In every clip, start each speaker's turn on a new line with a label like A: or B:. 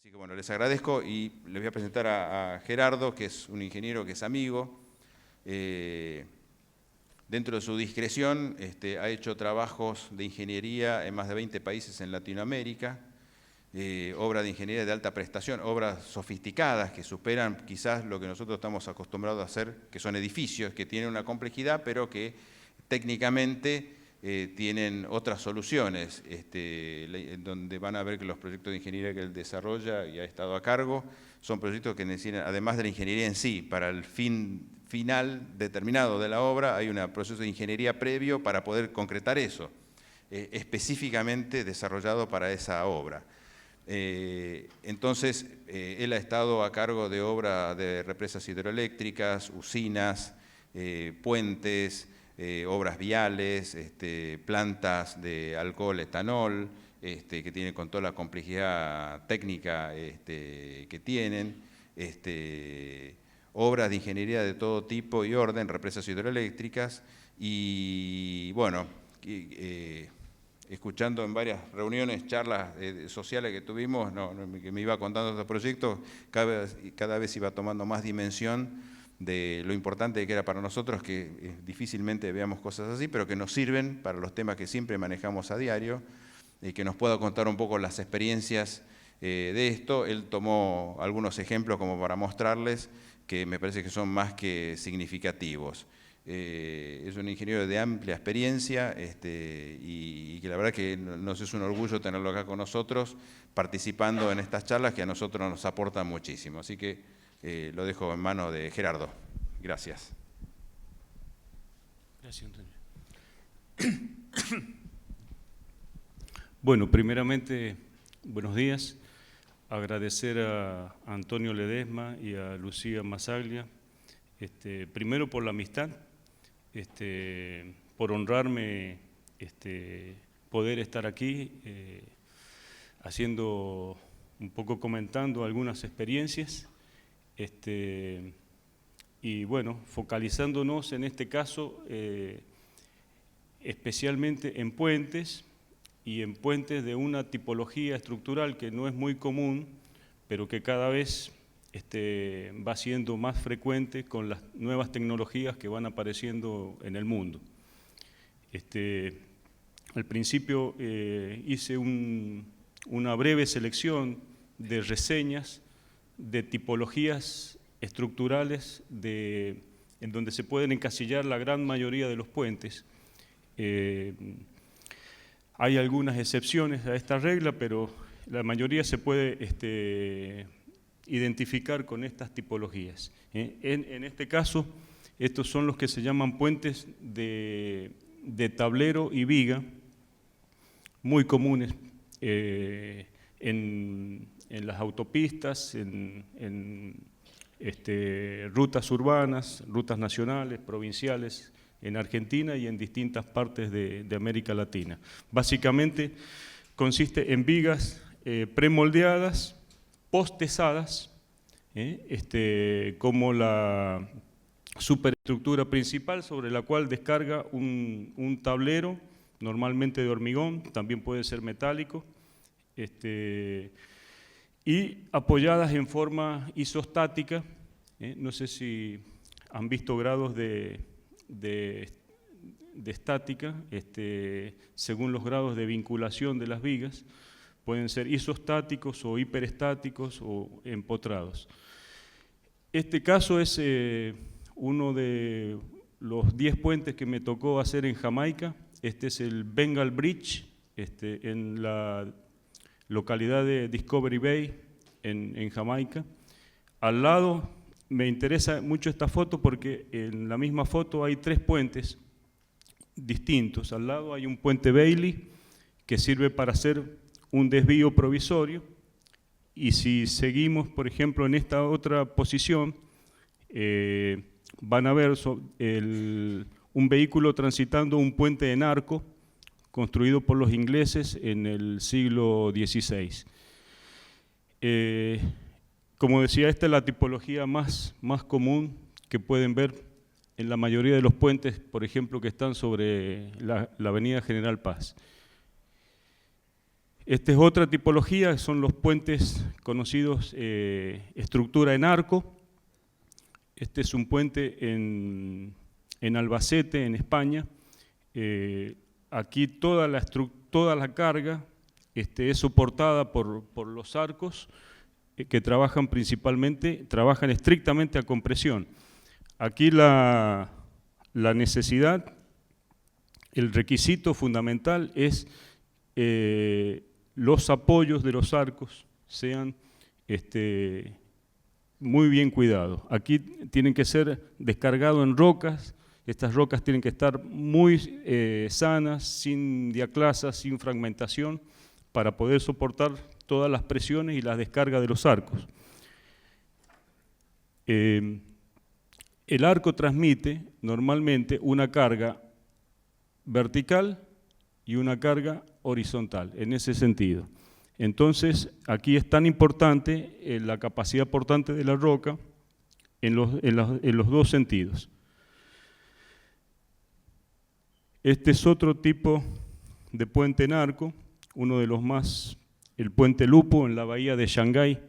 A: Así que bueno, les agradezco y les voy a presentar a Gerardo, que es un ingeniero que es amigo. Dentro de su discreción, ha hecho trabajos de ingeniería en más de 20 países en Latinoamérica, obras de ingeniería de alta prestación, obras sofisticadas que superan quizás lo que nosotros estamos acostumbrados a hacer, que son edificios que tienen una complejidad, pero que técnicamente tienen otras soluciones, donde van a ver que los proyectos de ingeniería que él desarrolla y ha estado a cargo son proyectos que necesitan, además de la ingeniería en sí, para el final determinado de la obra, hay un proceso de ingeniería previo para poder concretar eso, específicamente desarrollado para esa obra. Entonces, él ha estado a cargo de obras de represas hidroeléctricas, usinas, puentes, obras viales, plantas de alcohol, etanol, que tienen con toda la complejidad técnica que tienen, obras de ingeniería de todo tipo y orden, represas hidroeléctricas, y bueno, escuchando en varias reuniones, charlas sociales que tuvimos, que me iba contando estos proyectos, cada vez iba tomando más dimensión de lo importante que era para nosotros, que difícilmente veamos cosas así, pero que nos sirven para los temas que siempre manejamos a diario, y que nos pueda contar un poco las experiencias de esto. Él tomó algunos ejemplos como para mostrarles, que me parece que son más que significativos. Es un ingeniero de amplia experiencia y que la verdad que nos es un orgullo tenerlo acá con nosotros, participando en estas charlas que a nosotros nos aportan muchísimo. Así que lo dejo en manos de Gerardo. Gracias.
B: Gracias, Antonio. Bueno, primeramente, buenos días. Agradecer a Antonio Ledesma y a Lucía Massaglia, primero por la amistad, por honrarme poder estar aquí haciendo un poco, comentando algunas experiencias, y bueno, focalizándonos en este caso especialmente en puentes, y en puentes de una tipología estructural que no es muy común, pero que cada vez va siendo más frecuente con las nuevas tecnologías que van apareciendo en el mundo. Al principio hice una breve selección de reseñas de tipologías estructurales en donde se pueden encasillar la gran mayoría de los puentes. Hay algunas excepciones a esta regla, pero la mayoría se puede identificar con estas tipologías. En este caso, estos son los que se llaman puentes de tablero y viga, muy comunes en las autopistas, en rutas urbanas, rutas nacionales, provinciales, en Argentina y en distintas partes de América Latina. Básicamente consiste en vigas premoldeadas, postesadas, como la superestructura principal sobre la cual descarga un tablero, normalmente de hormigón, también puede ser metálico, y apoyadas en forma isostática. No sé si han visto grados de estática, según los grados de vinculación de las vigas, pueden ser isostáticos o hiperestáticos o empotrados. Este caso es uno de los 10 puentes que me tocó hacer en Jamaica. Este es el Bengal Bridge, en la localidad de Discovery Bay, en Jamaica. Al lado, me interesa mucho esta foto porque en la misma foto hay 3 puentes distintos. Al lado hay un puente Bailey que sirve para hacer un desvío provisorio, y si seguimos, por ejemplo, en esta otra posición, van a ver un vehículo transitando un puente de narco construido por los ingleses en el siglo XVI. Como decía, esta es la tipología más común que pueden ver en la mayoría de los puentes, por ejemplo, que están sobre la avenida General Paz. Esta es otra tipología, son los puentes conocidos estructura en arco. Este es un puente en Albacete, en España. Aquí toda la carga es soportada por los arcos que trabajan estrictamente a compresión. Aquí la necesidad, el requisito fundamental es los apoyos de los arcos sean muy bien cuidados. Aquí tienen que ser descargados en rocas. Estas rocas tienen que estar muy sanas, sin diaclasas, sin fragmentación, para poder soportar todas las presiones y las descargas de los arcos. El arco transmite normalmente una carga vertical y una carga horizontal, en ese sentido. Entonces, aquí es tan importante la capacidad portante de la roca en los dos sentidos. Este es otro tipo de puente en arco, uno de los más, el puente Lupo en la bahía de Shanghái,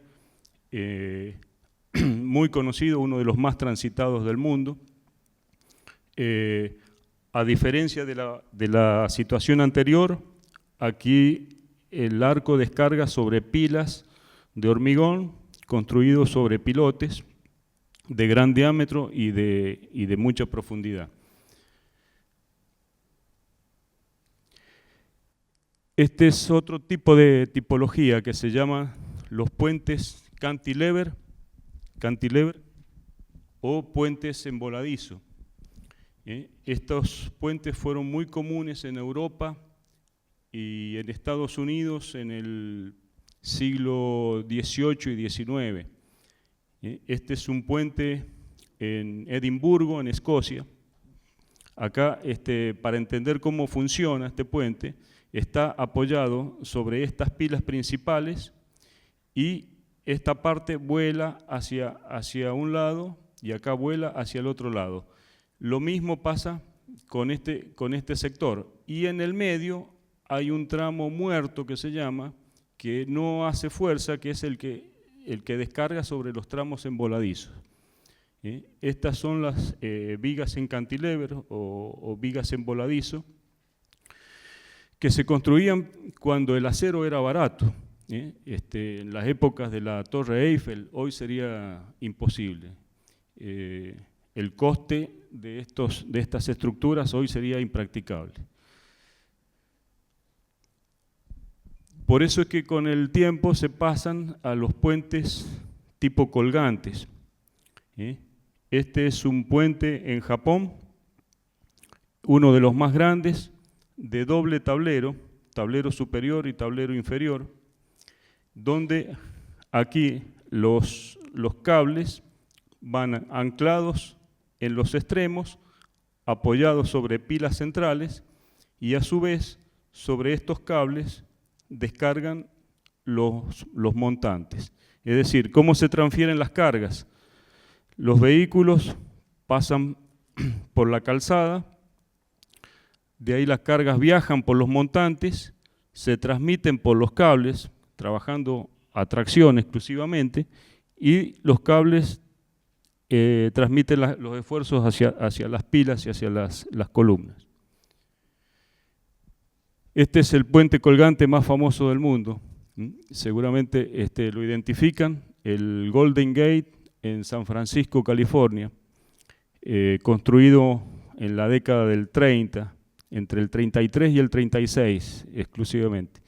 B: muy conocido, uno de los más transitados del mundo. A diferencia de la situación anterior, aquí el arco descarga sobre pilas de hormigón construidos sobre pilotes de gran diámetro y de mucha profundidad. Este es otro tipo de tipología que se llama los puentes cantilever o puentes en voladizo. Estos puentes fueron muy comunes en Europa y en Estados Unidos en el siglo XVIII y XIX. Este es un puente en Edimburgo, en Escocia. Acá, para entender cómo funciona este puente, está apoyado sobre estas pilas principales y esta parte vuela hacia un lado y acá vuela hacia el otro lado. Lo mismo pasa con este sector. Y en el medio hay un tramo muerto que se llama, que no hace fuerza, que es el que descarga sobre los tramos en voladizos. Estas son las vigas en cantilever o vigas en voladizo, que se construían cuando el acero era barato. En las épocas de la Torre Eiffel, hoy sería imposible. El coste de estas estructuras hoy sería impracticable. Por eso es que con el tiempo se pasan a los puentes tipo colgantes. Este es un puente en Japón, uno de los más grandes, de doble tablero, tablero superior y tablero inferior, donde aquí los cables van anclados en los extremos, apoyados sobre pilas centrales, y a su vez sobre estos cables descargan los montantes. Es decir, ¿cómo se transfieren las cargas? Los vehículos pasan por la calzada, de ahí las cargas viajan por los montantes, se transmiten por los cables, trabajando a tracción exclusivamente, y los cables transmiten los esfuerzos hacia las pilas y hacia las columnas. Este es el puente colgante más famoso del mundo. Seguramente lo identifican, el Golden Gate en San Francisco, California, construido en la década del 30, entre el 33 y el 36 exclusivamente.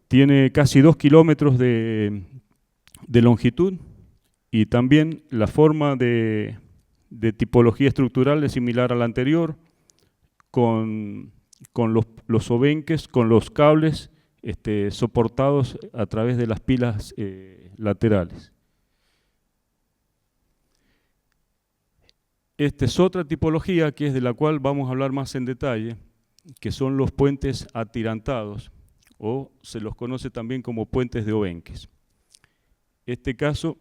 B: Tiene casi 2 kilómetros de longitud y también la forma de tipología estructural es similar a la anterior, con los obenques, con los cables soportados a través de las pilas laterales. Esta es otra tipología que es de la cual vamos a hablar más en detalle, que son los puentes atirantados, o se los conoce también como puentes de obenques. Este caso,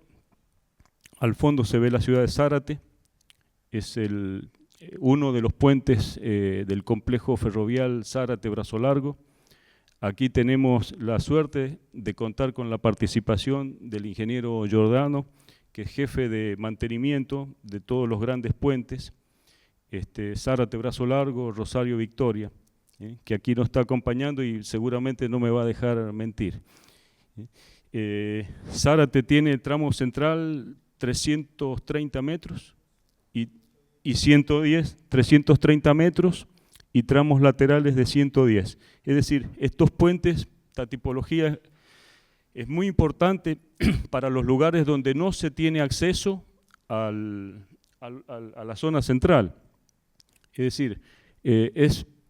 B: al fondo se ve la ciudad de Zárate, es uno de los puentes del complejo ferrovial Zárate-Brazo Largo. Aquí tenemos la suerte de contar con la participación del ingeniero Giordano, que es jefe de mantenimiento de todos los grandes puentes, Zárate Brazo Largo, Rosario Victoria, que aquí nos está acompañando y seguramente no me va a dejar mentir. Zárate tiene el tramo central 330 metros y 110, 330 metros y tramos laterales de 110. Es decir, estos puentes, esta tipología es muy importante para los lugares donde no se tiene acceso a la zona central. Es decir,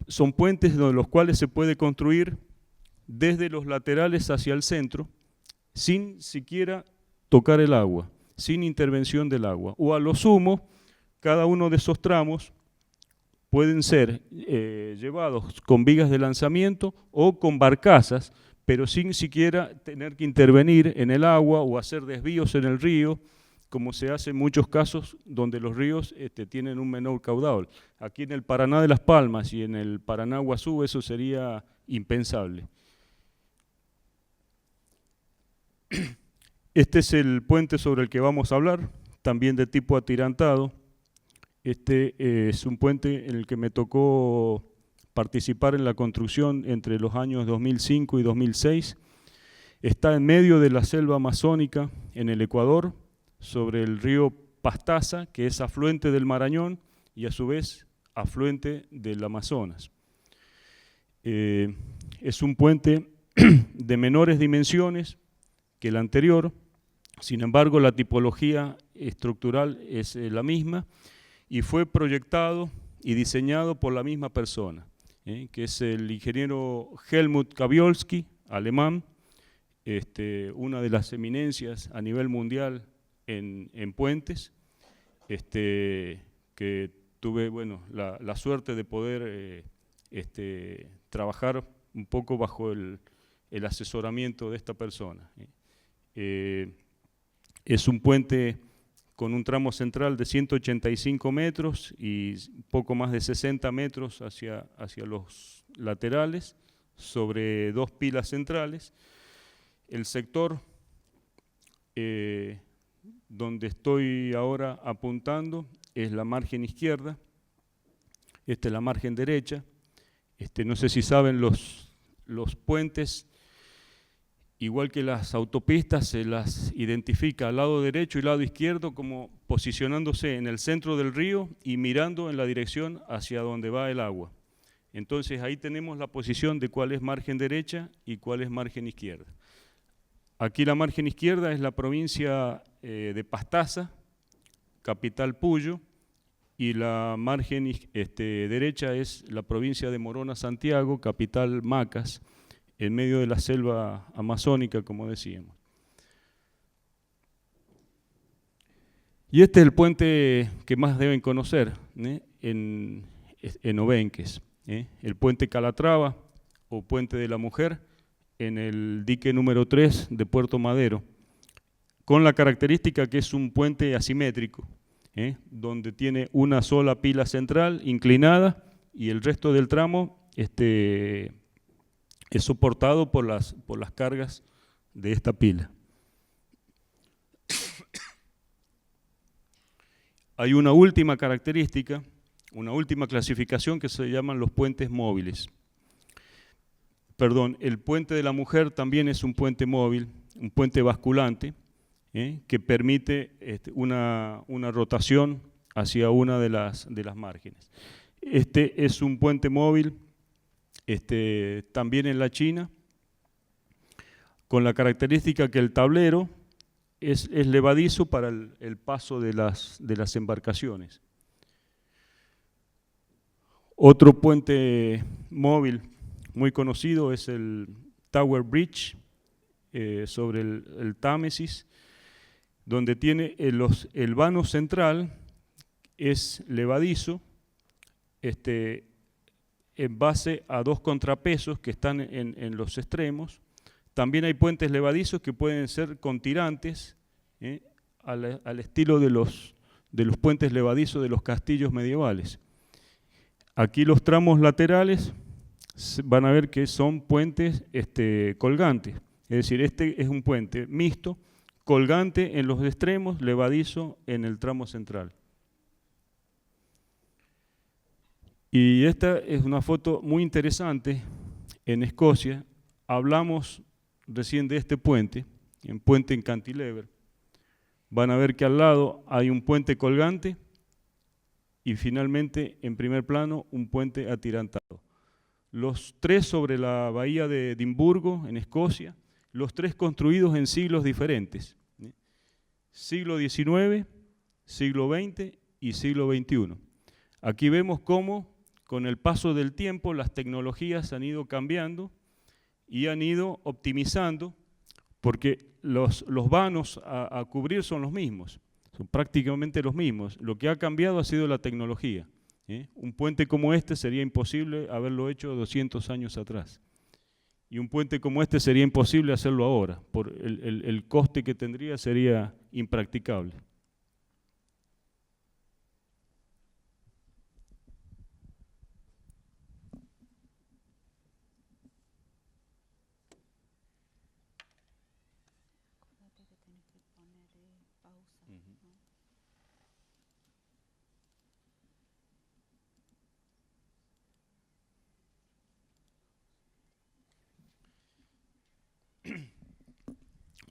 B: son puentes de los cuales se puede construir desde los laterales hacia el centro sin siquiera tocar el agua, sin intervención del agua. O a lo sumo, cada uno de esos tramos pueden ser llevados con vigas de lanzamiento o con barcazas, pero sin siquiera tener que intervenir en el agua o hacer desvíos en el río, como se hace en muchos casos donde los ríos tienen un menor caudal. Aquí en el Paraná de Las Palmas y en el Paraná Guazú eso sería impensable. Este es el puente sobre el que vamos a hablar, también de tipo atirantado. Este es un puente en el que me tocó participar en la construcción entre los años 2005 y 2006. Está en medio de la selva amazónica en el Ecuador, sobre el río Pastaza, que es afluente del Marañón y a su vez afluente del Amazonas. Es un puente de menores dimensiones que el anterior, sin embargo la tipología estructural es la misma y fue proyectado y diseñado por la misma persona, que es el ingeniero Helmut Kaviolski, alemán, una de las eminencias a nivel mundial en puentes, que tuve la suerte de poder trabajar un poco bajo el asesoramiento de esta persona. Es un puente con un tramo central de 185 metros y poco más de 60 metros hacia los laterales, sobre dos pilas centrales. El sector donde estoy ahora apuntando es la margen izquierda, esta es la margen derecha. No sé si saben, los puentes, igual que las autopistas, se las identifica al lado derecho y lado izquierdo como posicionándose en el centro del río y mirando en la dirección hacia donde va el agua. Entonces ahí tenemos la posición de cuál es margen derecha y cuál es margen izquierda. Aquí la margen izquierda es la provincia de Pastaza, capital Puyo, y la margen derecha es la provincia de Morona Santiago, capital Macas, en medio de la selva amazónica, como decíamos. Y este es el puente que más deben conocer, en Obenques, el puente Calatrava o puente de la Mujer, en el dique número 3 de Puerto Madero, con la característica que es un puente asimétrico, donde tiene una sola pila central inclinada y el resto del tramo es soportado por las cargas de esta pila. Hay una última característica, una última clasificación que se llaman los puentes móviles. Perdón, el puente de la Mujer también es un puente móvil, un puente basculante, que permite una rotación hacia una de las márgenes. Este es un puente móvil también en la China, con la característica que el tablero es levadizo para el paso de las embarcaciones. Otro puente móvil muy conocido es el Tower Bridge sobre el Támesis, donde tiene el vano central, es levadizo, en base a dos contrapesos que están en los extremos. También hay puentes levadizos que pueden ser con tirantes, al estilo de los puentes levadizos de los castillos medievales. Aquí los tramos laterales van a ver que son puentes colgantes. Es decir, este es un puente mixto, colgante en los extremos, levadizo en el tramo central. Y esta es una foto muy interesante en Escocia. Hablamos recién de este puente, en puente en cantilever. Van a ver que al lado hay un puente colgante y finalmente, en primer plano, un puente atirantado. Los tres sobre la bahía de Edimburgo, en Escocia, los tres construidos en siglos diferentes. Siglo XIX, siglo XX y siglo XXI. Aquí vemos cómo, con el paso del tiempo, las tecnologías han ido cambiando y han ido optimizando, porque los vanos a cubrir son los mismos, son prácticamente los mismos. Lo que ha cambiado ha sido la tecnología. Un puente como este sería imposible haberlo hecho 200 años atrás. Y un puente como este sería imposible hacerlo ahora, por el coste que tendría sería impracticable.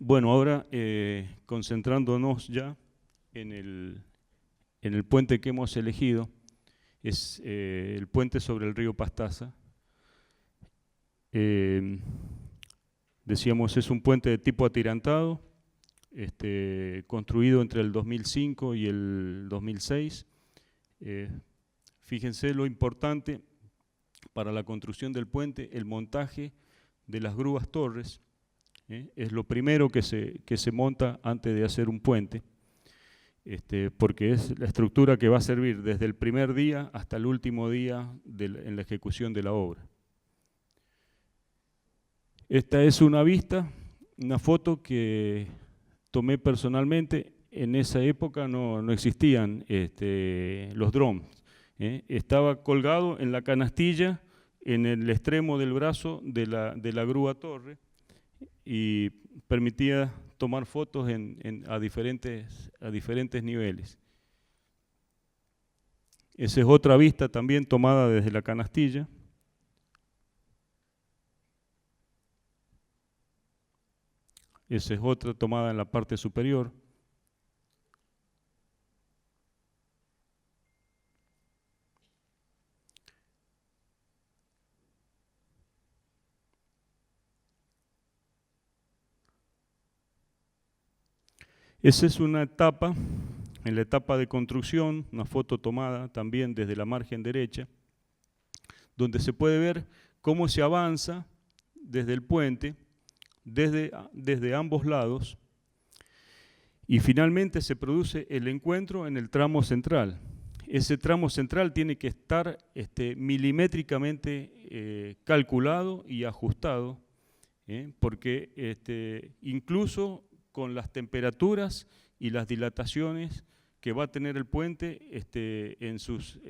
B: Bueno, ahora concentrándonos ya en el puente que hemos elegido, es el puente sobre el río Pastaza. Decíamos, es un puente de tipo atirantado, construido entre el 2005 y el 2006. Fíjense lo importante para la construcción del puente, el montaje de las grúas torres. Es lo primero que se monta antes de hacer un puente, porque es la estructura que va a servir desde el primer día hasta el último día en la ejecución de la obra. Esta es una vista, una foto que tomé personalmente. En esa época no existían los drones. Estaba colgado en la canastilla, en el extremo del brazo de la grúa torre, y permitía tomar fotos a diferentes niveles. Esa es otra vista también tomada desde la canastilla. Esa es otra tomada en la parte superior. Esa es una etapa, en la etapa de construcción, una foto tomada también desde la margen derecha, donde se puede ver cómo se avanza desde el puente, desde ambos lados, y finalmente se produce el encuentro en el tramo central. Ese tramo central tiene que estar milimétricamente calculado y ajustado, porque incluso con las temperaturas y las dilataciones que va a tener el puente en sus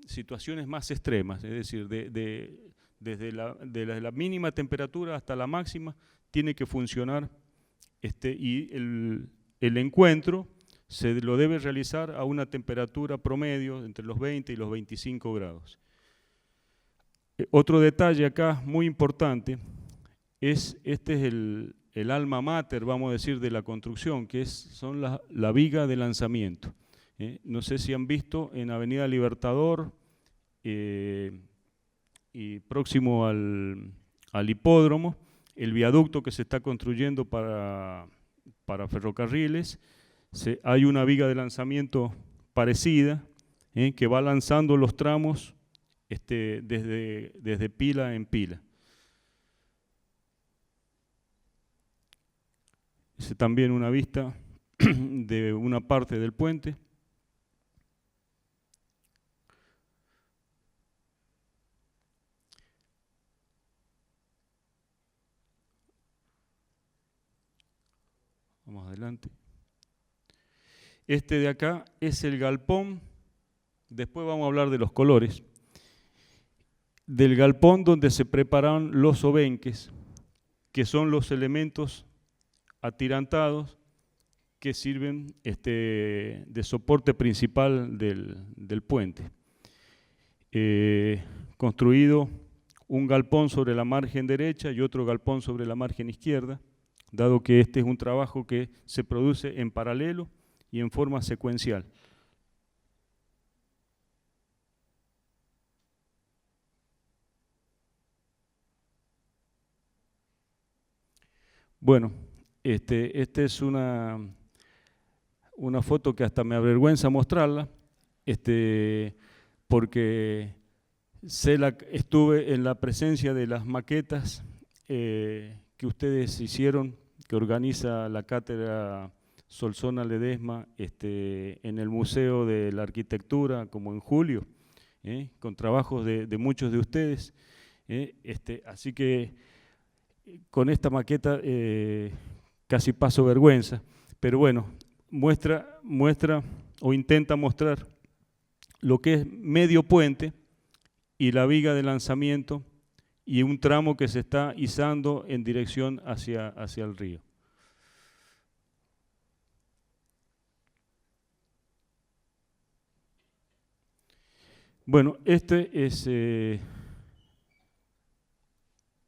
B: situaciones más extremas, es decir, desde la mínima temperatura hasta la máxima, tiene que funcionar, y el encuentro se lo debe realizar a una temperatura promedio entre los 20 y los 25 grados. Otro detalle acá muy importante este es el alma mater, vamos a decir, de la construcción, que son la viga de lanzamiento. No sé si han visto en Avenida Libertador y próximo al hipódromo, el viaducto que se está construyendo para ferrocarriles. Hay una viga de lanzamiento parecida, que va lanzando los tramos desde pila en pila. Es también una vista de una parte del puente. Vamos adelante. Este de acá es el galpón. Después vamos a hablar de los colores. del galpón donde se preparaban los obenques, que son los elementos atirantados que sirven de soporte principal del puente. Construido un galpón sobre la margen derecha y otro galpón sobre la margen izquierda, dado que este es un trabajo que se produce en paralelo y en forma secuencial. Bueno, esta es una foto que hasta me avergüenza mostrarla, porque estuve en la presencia de las maquetas que ustedes hicieron, que organiza la Cátedra Solsona Ledesma en el Museo de la Arquitectura, como en julio, con trabajos de muchos de ustedes. Así que con esta maqueta casi paso vergüenza, pero bueno, muestra o intenta mostrar lo que es medio puente y la viga de lanzamiento y un tramo que se está izando en dirección hacia el río. Bueno, este es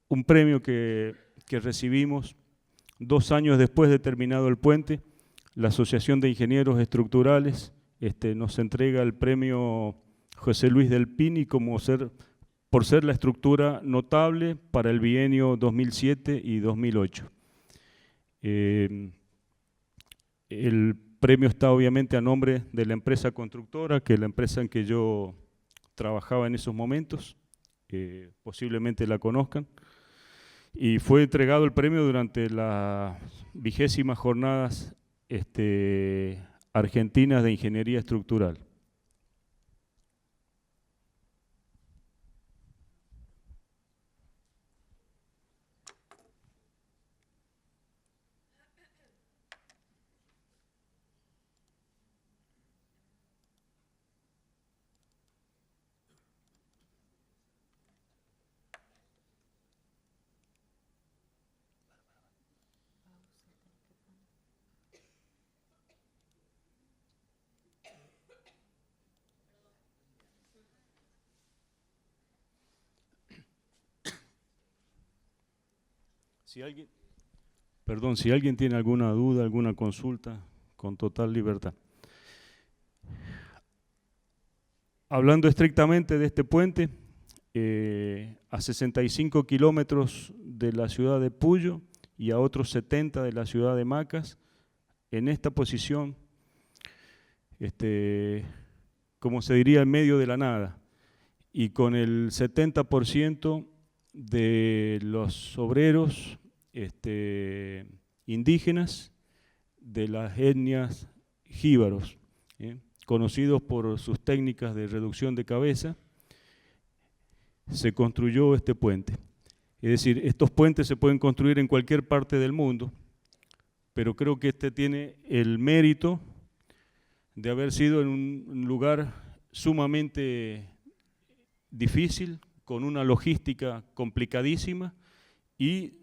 B: un premio que recibimos 2 años después de terminado el puente. La Asociación de Ingenieros Estructurales nos entrega el premio José Luis del Pini por ser la estructura notable para el bienio 2007 y 2008. El premio está obviamente a nombre de la empresa constructora, que es la empresa en que yo trabajaba en esos momentos, posiblemente la conozcan, y fue entregado el premio durante las 20ª jornadas argentinas de ingeniería estructural. Si alguien tiene alguna duda, alguna consulta, con total libertad. Hablando estrictamente de este puente, a 65 kilómetros de la ciudad de Puyo y a otros 70 de la ciudad de Macas, en esta posición, como se diría, en medio de la nada, y con el 70% de los obreros indígenas de las etnias jíbaros, conocidos por sus técnicas de reducción de cabeza, se construyó este puente. Es decir, estos puentes se pueden construir en cualquier parte del mundo, pero creo que este tiene el mérito de haber sido en un lugar sumamente difícil, con una logística complicadísima y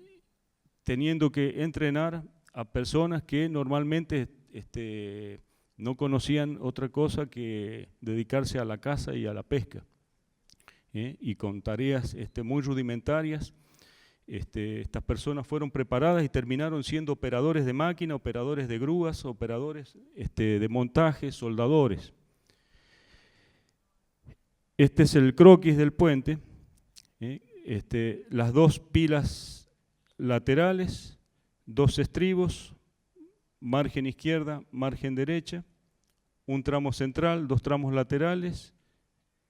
B: teniendo que entrenar a personas que normalmente no conocían otra cosa que dedicarse a la caza y a la pesca, y con tareas muy rudimentarias. Estas personas fueron preparadas y terminaron siendo operadores de máquina, operadores de grúas, operadores de montaje, soldadores. Este es el croquis del puente, las 2 pilas laterales, 2 estribos, margen izquierda, margen derecha, un tramo central, 2 tramos laterales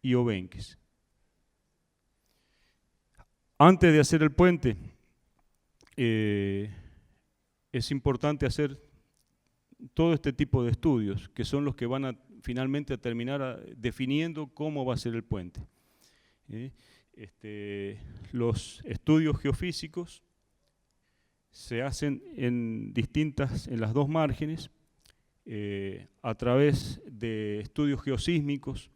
B: y obenques. Antes de hacer el puente, es importante hacer todo este tipo de estudios, que son los que van a finalmente a terminar definiendo cómo va a ser el puente. Los estudios geofísicos se hacen en las 2 márgenes, a través de estudios geosísmicos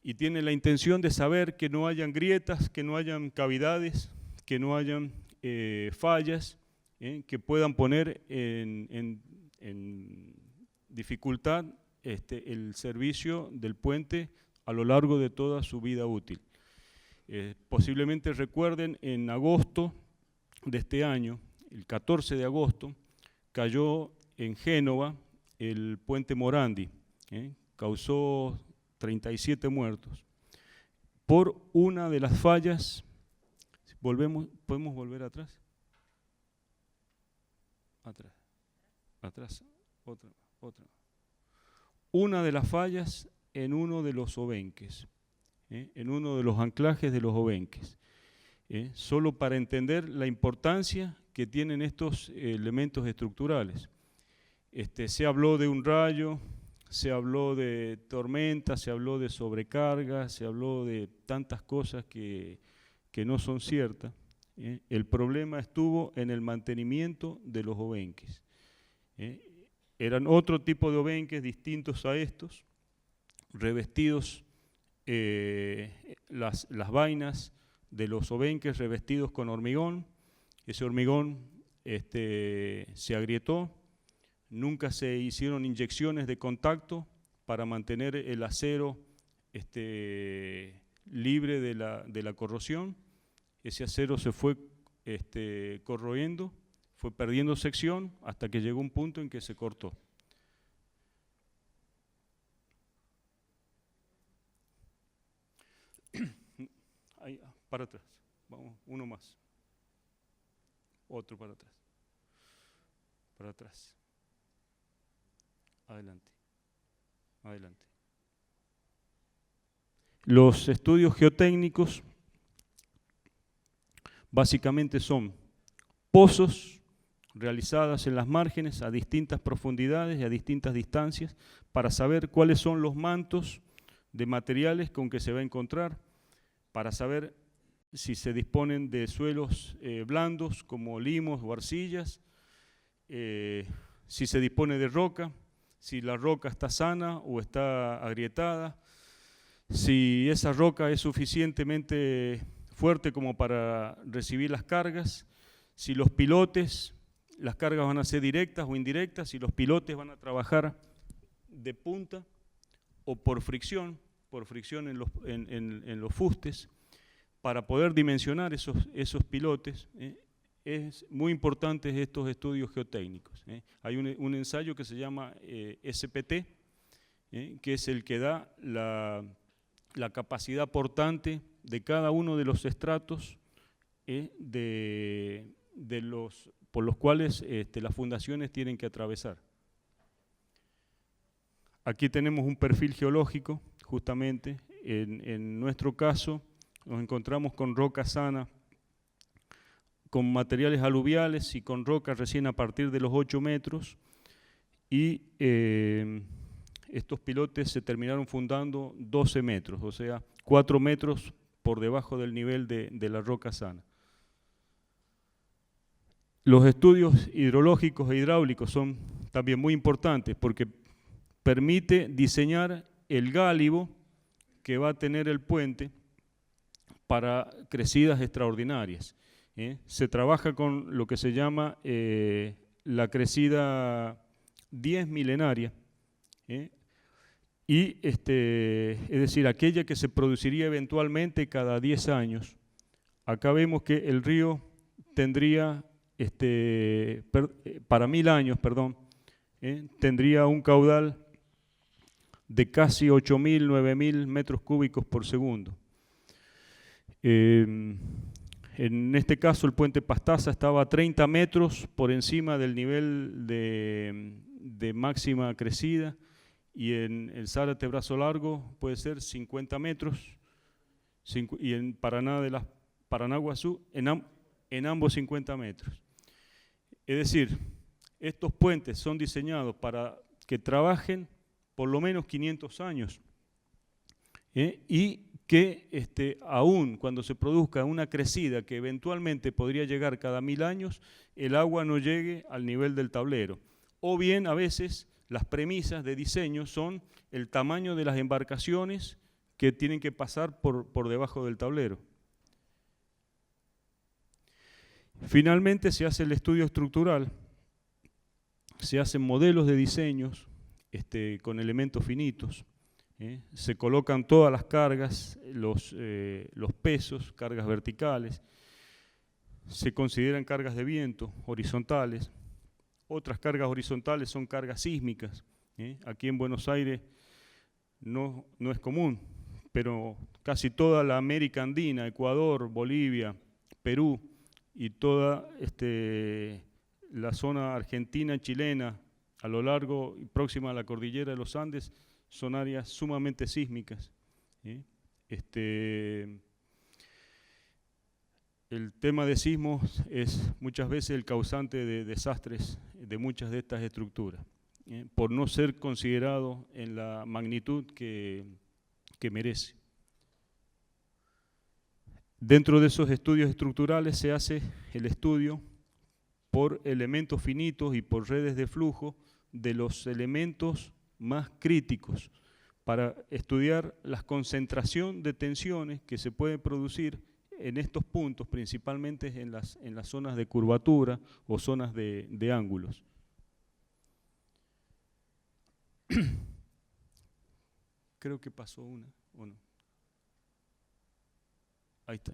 B: y tiene la intención de saber que no hayan grietas, que no hayan cavidades, que no hayan fallas, que puedan poner en dificultad el servicio del puente a lo largo de toda su vida útil. Posiblemente recuerden, en agosto de este año, el 14 de agosto, cayó en Génova el puente Morandi, causó 37 muertos por una de las fallas. ¿Podemos volver atrás? Atrás, otra. Una de las fallas en uno de los obenques, en uno de los anclajes de los obenques. Solo para entender la importancia que tienen estos elementos estructurales. Se habló de un rayo, se habló de tormenta, se habló de sobrecarga, se habló de tantas cosas que no son ciertas. El problema estuvo en el mantenimiento de los obenques. Eran otro tipo de obenques distintos a estos, revestidos, las vainas de los obenques revestidos con hormigón. Ese hormigón se agrietó, nunca se hicieron inyecciones de contacto para mantener el acero libre de la corrosión. Ese acero se fue corroyendo, fue perdiendo sección hasta que llegó un punto en que se cortó. Ahí, para atrás, vamos, uno más. Otro para atrás. Para atrás. Adelante. Adelante. Los estudios geotécnicos básicamente son pozos realizadas en las márgenes a distintas profundidades y a distintas distancias para saber cuáles son los mantos de materiales con que se va a encontrar, para saber si se disponen de suelos blandos como limos o arcillas, si se dispone de roca, si la roca está sana o está agrietada, si esa roca es suficientemente fuerte como para recibir las cargas, si los pilotes, las cargas van a ser directas o indirectas, si los pilotes van a trabajar de punta o por fricción en los fustes, para poder dimensionar esos pilotes. Es muy importante estos estudios geotécnicos. Hay un ensayo que se llama SPT, que es el que da la capacidad portante de cada uno de los estratos por los cuales las fundaciones tienen que atravesar. Aquí tenemos un perfil geológico, justamente. En nuestro caso nos encontramos con roca sana, con materiales aluviales y con roca recién a partir de los 8 metros, y estos pilotes se terminaron fundando 12 metros, o sea, 4 metros por debajo del nivel de la roca sana. Los estudios hidrológicos e hidráulicos son también muy importantes porque permite diseñar el gálibo que va a tener el puente para crecidas extraordinarias. Se trabaja con lo que se llama la crecida 10 milenaria, y es decir, aquella que se produciría eventualmente cada 10 años. Acá vemos que el río tendría, para 1000 años, tendría un caudal de casi 8.000, 9.000 metros cúbicos por segundo. En este caso, el puente Pastaza estaba a 30 metros por encima del nivel de máxima crecida, y en el Zárate Brazo Largo puede ser 50 metros, y en Paranaguazú, en ambos 50 metros. Es decir, estos puentes son diseñados para que trabajen por lo menos 500 años, y que aún cuando se produzca una crecida que eventualmente podría llegar cada 1000 años, el agua no llegue al nivel del tablero. O bien, a veces, las premisas de diseño son el tamaño de las embarcaciones que tienen que pasar por debajo del tablero. Finalmente se hace el estudio estructural, se hacen modelos de diseños con elementos finitos, se colocan todas las cargas, los pesos, cargas verticales, se consideran cargas de viento horizontales, otras cargas horizontales son cargas sísmicas. Aquí en Buenos Aires no es común, pero casi toda la América Andina, Ecuador, Bolivia, Perú y toda la zona argentina, chilena, a lo largo y próxima a la cordillera de los Andes, son áreas sumamente sísmicas. El tema de sismos es muchas veces el causante de desastres de muchas de estas estructuras, por no ser considerado en la magnitud que merece. Dentro de esos estudios estructurales se hace el estudio por elementos finitos y por redes de flujo de los elementos más críticos para estudiar la concentración de tensiones que se pueden producir en estos puntos, principalmente en las zonas de curvatura o zonas de ángulos. Creo que pasó una, ¿o no? Ahí está.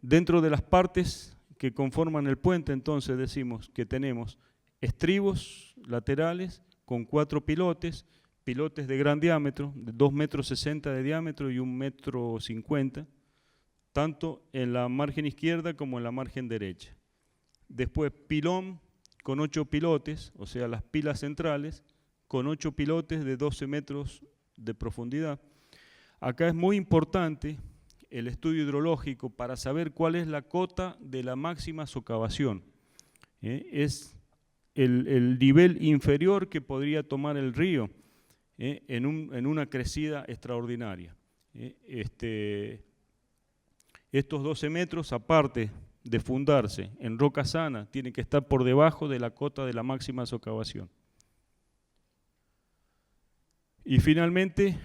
B: Dentro de las partes que conforman el puente, entonces decimos que tenemos estribos laterales con 4 pilotes de gran diámetro, de 2,60 metros de diámetro y 1,50 m, tanto en la margen izquierda como en la margen derecha. Después pilón con 8 pilotes, o sea las pilas centrales, con 8 pilotes de 12 metros de profundidad. Acá es muy importante el estudio hidrológico para saber cuál es la cota de la máxima socavación. Es el nivel inferior que podría tomar el río en una crecida extraordinaria. Estos 12 metros, aparte de fundarse en roca sana, tienen que estar por debajo de la cota de la máxima socavación. Y finalmente,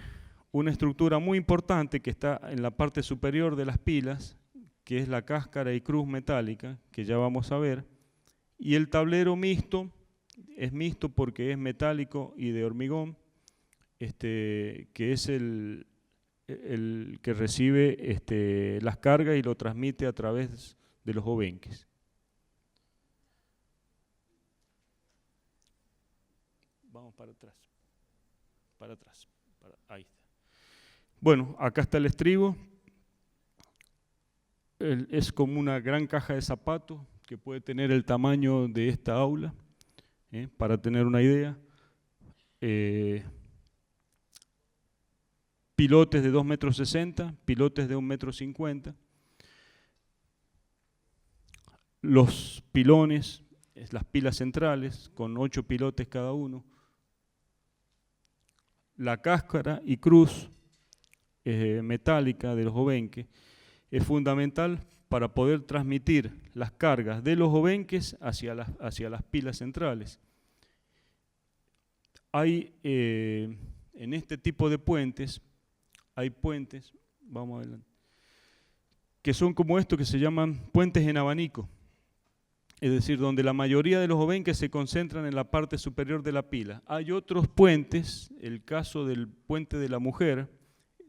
B: una estructura muy importante que está en la parte superior de las pilas, que es la cáscara y cruz metálica, que ya vamos a ver, y el tablero mixto, es mixto porque es metálico y de hormigón, que es el que recibe las cargas y lo transmite a través de los obenques. Vamos para atrás, ahí está. Bueno, acá está el estribo, es como una gran caja de zapatos que puede tener el tamaño de esta aula, para tener una idea. Pilotes de 2,60 m, pilotes de 1,50 m. Los pilones, las pilas centrales, con 8 pilotes cada uno. La cáscara y cruz metálica de los obenques es fundamental para poder transmitir las cargas de los obenques hacia las pilas centrales. Hay en este tipo de puentes, hay puentes, vamos adelante, que son como estos que se llaman puentes en abanico, es decir, donde la mayoría de los obenques se concentran en la parte superior de la pila. Hay otros puentes, el caso del puente de la mujer,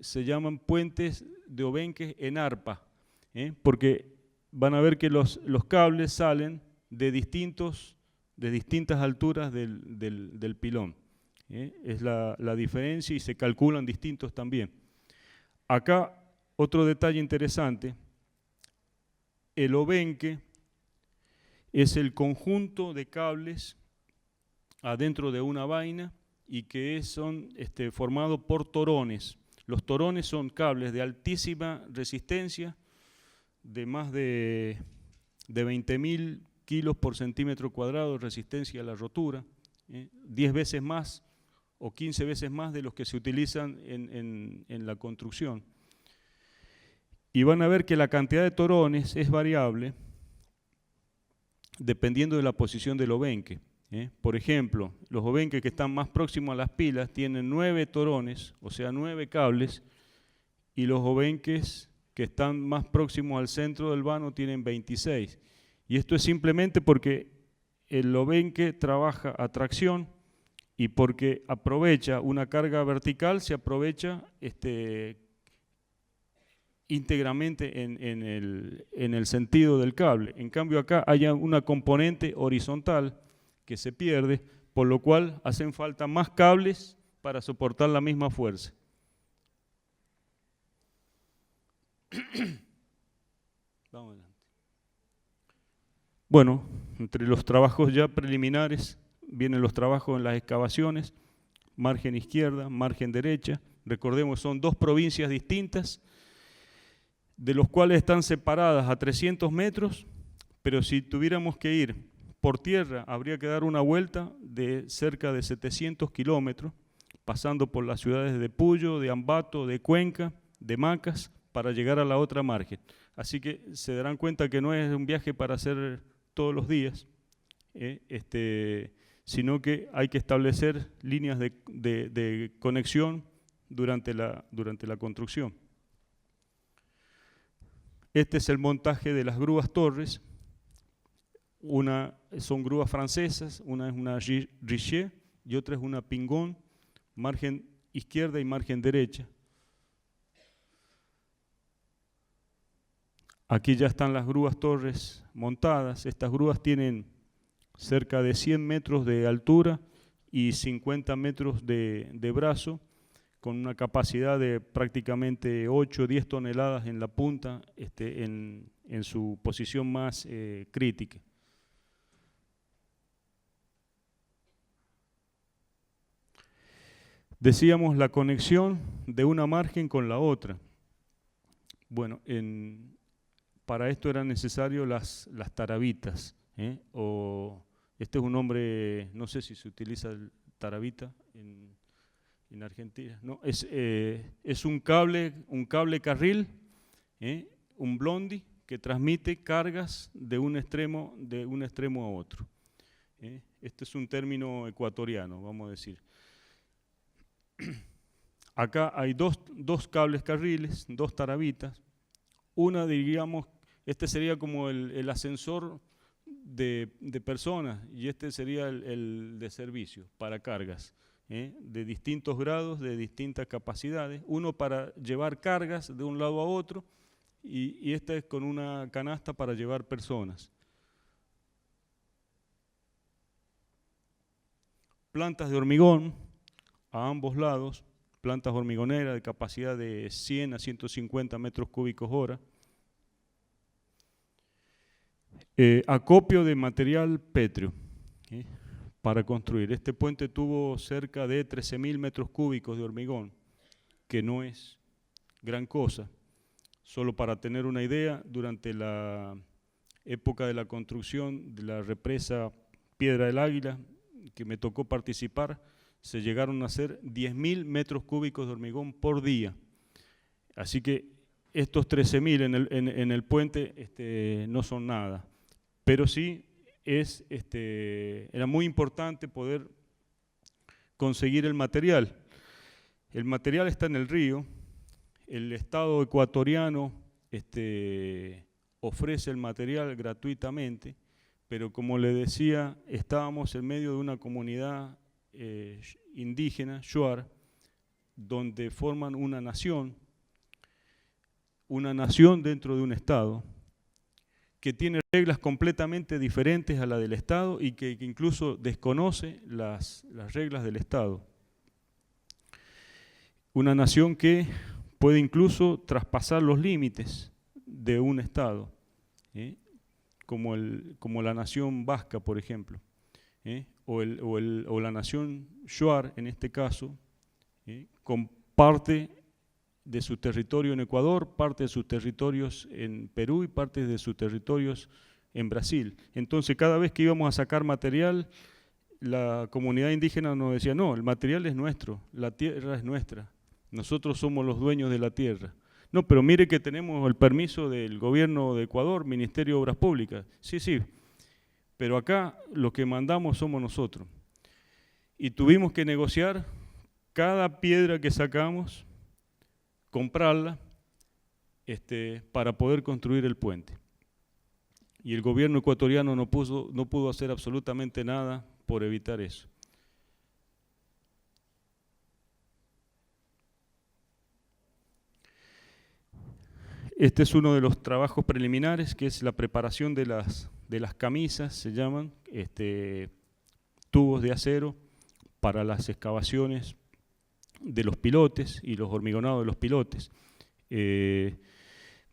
B: se llaman puentes de obenques en arpa, porque van a ver que los cables salen de distintas alturas del pilón. Es la diferencia y se calculan distintos también. Acá otro detalle interesante, el obenque es el conjunto de cables adentro de una vaina y que son formados por torones. Los torones son cables de altísima resistencia, de más de 20.000 kilos por centímetro cuadrado de resistencia a la rotura, 10 veces más o 15 veces más de los que se utilizan en la construcción. Y van a ver que la cantidad de torones es variable dependiendo de la posición del obenque. Por ejemplo, los obenques que están más próximos a las pilas tienen 9 torones, o sea, 9 cables, y los obenques que están más próximos al centro del vano tienen 26. Y esto es simplemente porque el obenque trabaja a tracción y porque aprovecha una carga vertical, se aprovecha íntegramente en el sentido del cable. En cambio acá hay una componente horizontal que se pierde, por lo cual hacen falta más cables para soportar la misma fuerza. Vamos adelante. Bueno, entre los trabajos ya preliminares vienen los trabajos en las excavaciones, margen izquierda, margen derecha. Recordemos, son 2 provincias distintas, de los cuales están separadas a 300 metros, pero si tuviéramos que ir por tierra, habría que dar una vuelta de cerca de 700 kilómetros, pasando por las ciudades de Puyo, de Ambato, de Cuenca, de Macas, para llegar a la otra margen. Así que se darán cuenta que no es un viaje para hacer todos los días, sino que hay que establecer líneas de conexión durante la construcción. Este es el montaje de las grúas torres. Una son grúas francesas, una es una Richer y otra es una Pingon, margen izquierda y margen derecha. Aquí ya están las grúas torres montadas. Estas grúas tienen cerca de 100 metros de altura y 50 metros de brazo, con una capacidad de prácticamente 8 o 10 toneladas en la punta, en su posición más crítica. Decíamos la conexión de una margen con la otra. Bueno, para esto eran necesarias las tarabitas, este es un nombre, no sé si se utiliza el tarabita en Argentina, no, es un cable carril, un blondi que transmite cargas de un extremo a otro. Este es un término ecuatoriano, vamos a decir. Acá hay dos cables carriles, 2 tarabitas. Una, diríamos, este sería como el ascensor de personas y este sería el de servicio para cargas, de distintos grados, de distintas capacidades. Uno para llevar cargas de un lado a otro y este es con una canasta para llevar personas. Plantas de hormigón a ambos lados, plantas hormigoneras de capacidad de 100 a 150 metros cúbicos hora. Acopio de material pétreo para construir. Este puente tuvo cerca de 13.000 metros cúbicos de hormigón, que no es gran cosa. Solo para tener una idea, durante la época de la construcción de la represa Piedra del Águila, que me tocó participar, se llegaron a hacer 10.000 metros cúbicos de hormigón por día. Así que estos 13.000 en el puente no son nada, pero sí era muy importante poder conseguir el material. El material está en el río, el Estado ecuatoriano ofrece el material gratuitamente, pero como le decía, estábamos en medio de una comunidad indígena, Shuar, donde forman una nación dentro de un Estado, que tiene reglas completamente diferentes a la del Estado y que incluso desconoce las reglas del Estado. Una nación que puede incluso traspasar los límites de un Estado, como la nación vasca, por ejemplo, o la nación Shuar, en este caso, con parte de su territorio en Ecuador, parte de sus territorios en Perú y parte de sus territorios en Brasil. Entonces, cada vez que íbamos a sacar material, la comunidad indígena nos decía, no, el material es nuestro, la tierra es nuestra, nosotros somos los dueños de la tierra. No, pero mire que tenemos el permiso del gobierno de Ecuador, Ministerio de Obras Públicas. Sí, pero acá lo que mandamos somos nosotros. Y tuvimos que negociar cada piedra que sacamos, comprarla para poder construir el puente. Y el gobierno ecuatoriano no pudo hacer absolutamente nada por evitar eso. Este es uno de los trabajos preliminares, que es la preparación de las camisas, se llaman, tubos de acero para las excavaciones de los pilotes y los hormigonados de los pilotes.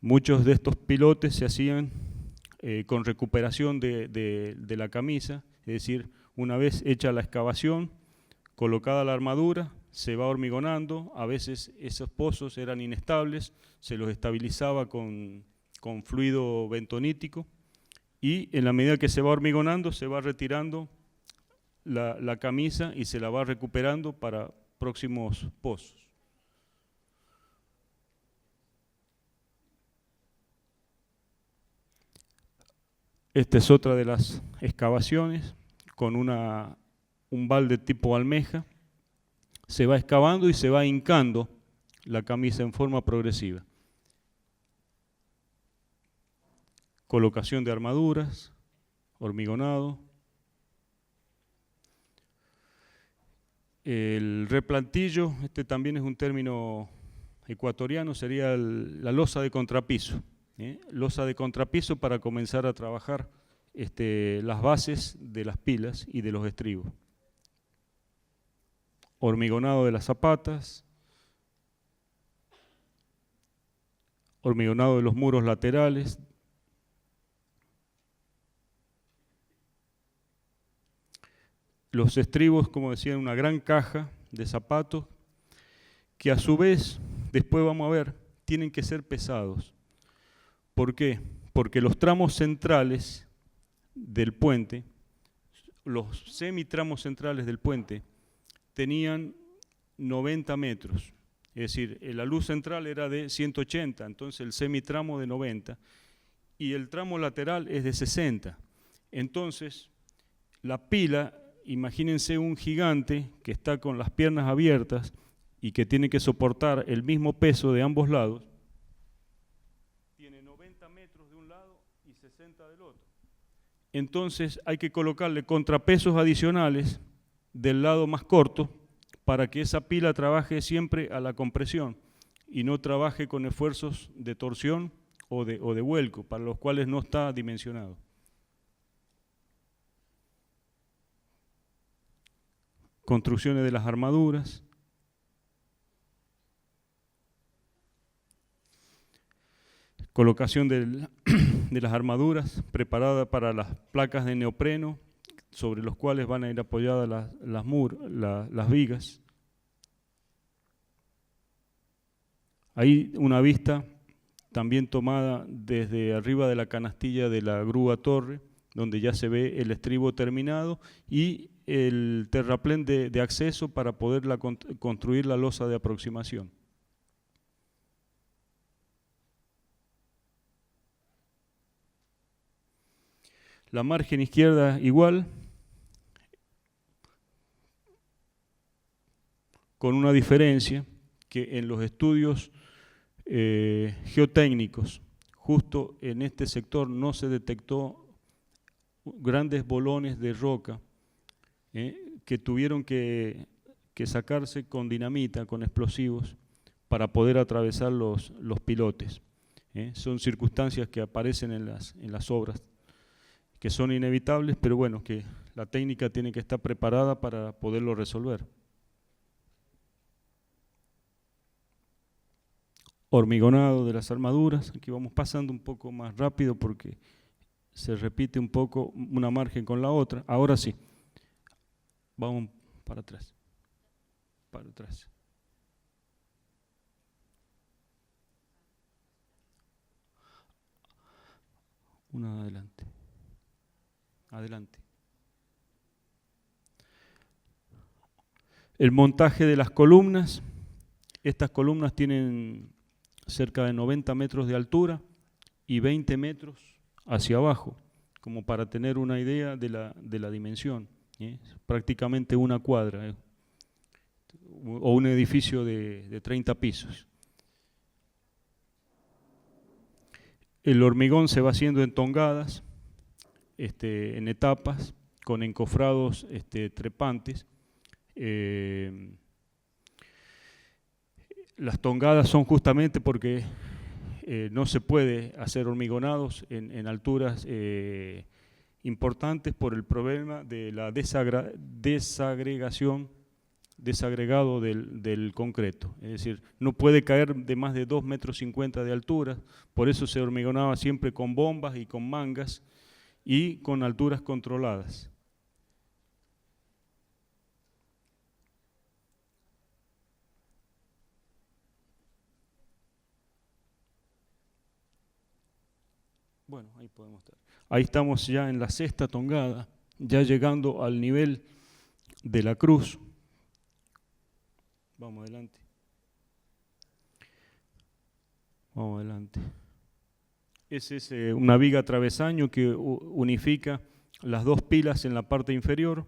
B: Muchos de estos pilotes se hacían con recuperación de la camisa, es decir, una vez hecha la excavación, colocada la armadura, se va hormigonando, a veces esos pozos eran inestables, se los estabilizaba con fluido bentonítico y en la medida que se va hormigonando se va retirando la camisa y se la va recuperando para próximos pozos. Esta es otra de las excavaciones con un balde tipo almeja. Se va excavando y se va hincando la camisa en forma progresiva. Colocación de armaduras, hormigonado. El replantillo, este también es un término ecuatoriano, sería la losa de contrapiso. Losa de contrapiso para comenzar a trabajar las bases de las pilas y de los estribos. Hormigonado de las zapatas, hormigonado de los muros laterales, los estribos, como decía, en una gran caja de zapatos, que a su vez, después vamos a ver, tienen que ser pesados. ¿Por qué? Porque los tramos centrales del puente, los semitramos centrales del puente, tenían 90 metros, es decir, la luz central era de 180, entonces el semitramo de 90, y el tramo lateral es de 60. Entonces, la pila, imagínense un gigante que está con las piernas abiertas y que tiene que soportar el mismo peso de ambos lados, tiene 90 metros de un lado y 60 del otro. Entonces hay que colocarle contrapesos adicionales del lado más corto para que esa pila trabaje siempre a la compresión y no trabaje con esfuerzos de torsión o de vuelco, para los cuales no está dimensionado. Construcciones de las armaduras. Colocación de las armaduras preparada para las placas de neopreno, sobre los cuales van a ir apoyadas las vigas. Hay una vista también tomada desde arriba de la canastilla de la grúa torre, donde ya se ve el estribo terminado y el terraplén de acceso para poder construir la losa de aproximación. La margen izquierda igual, con una diferencia que en los estudios geotécnicos, justo en este sector no se detectó grandes bolones de roca que tuvieron que sacarse con dinamita, con explosivos, para poder atravesar los pilotes. Son circunstancias que aparecen en las obras, que son inevitables, pero bueno, que la técnica tiene que estar preparada para poderlo resolver. Hormigonado de las armaduras, aquí vamos pasando un poco más rápido porque se repite un poco una margen con la otra. Ahora sí, vamos para atrás, para atrás. Una adelante. Adelante. El montaje de las columnas. Estas columnas tienen cerca de 90 metros de altura y 20 metros hacia abajo. como para tener una idea de la dimensión. Prácticamente una cuadra, o un edificio de 30 pisos. El hormigón se va haciendo en tongadas, en etapas, con encofrados trepantes. Las tongadas son justamente porque no se puede hacer hormigonados en alturas importantes por el problema de la desagregado del concreto. Es decir, no puede caer de más de 2,50 metros de altura, por eso se hormigonaba siempre con bombas y con mangas y con alturas controladas. Bueno, ahí podemos estar. Ahí estamos ya en la sexta tongada, ya llegando al nivel de la cruz. Vamos adelante. Vamos adelante. Esa es una viga travesaño que unifica las dos pilas en la parte inferior.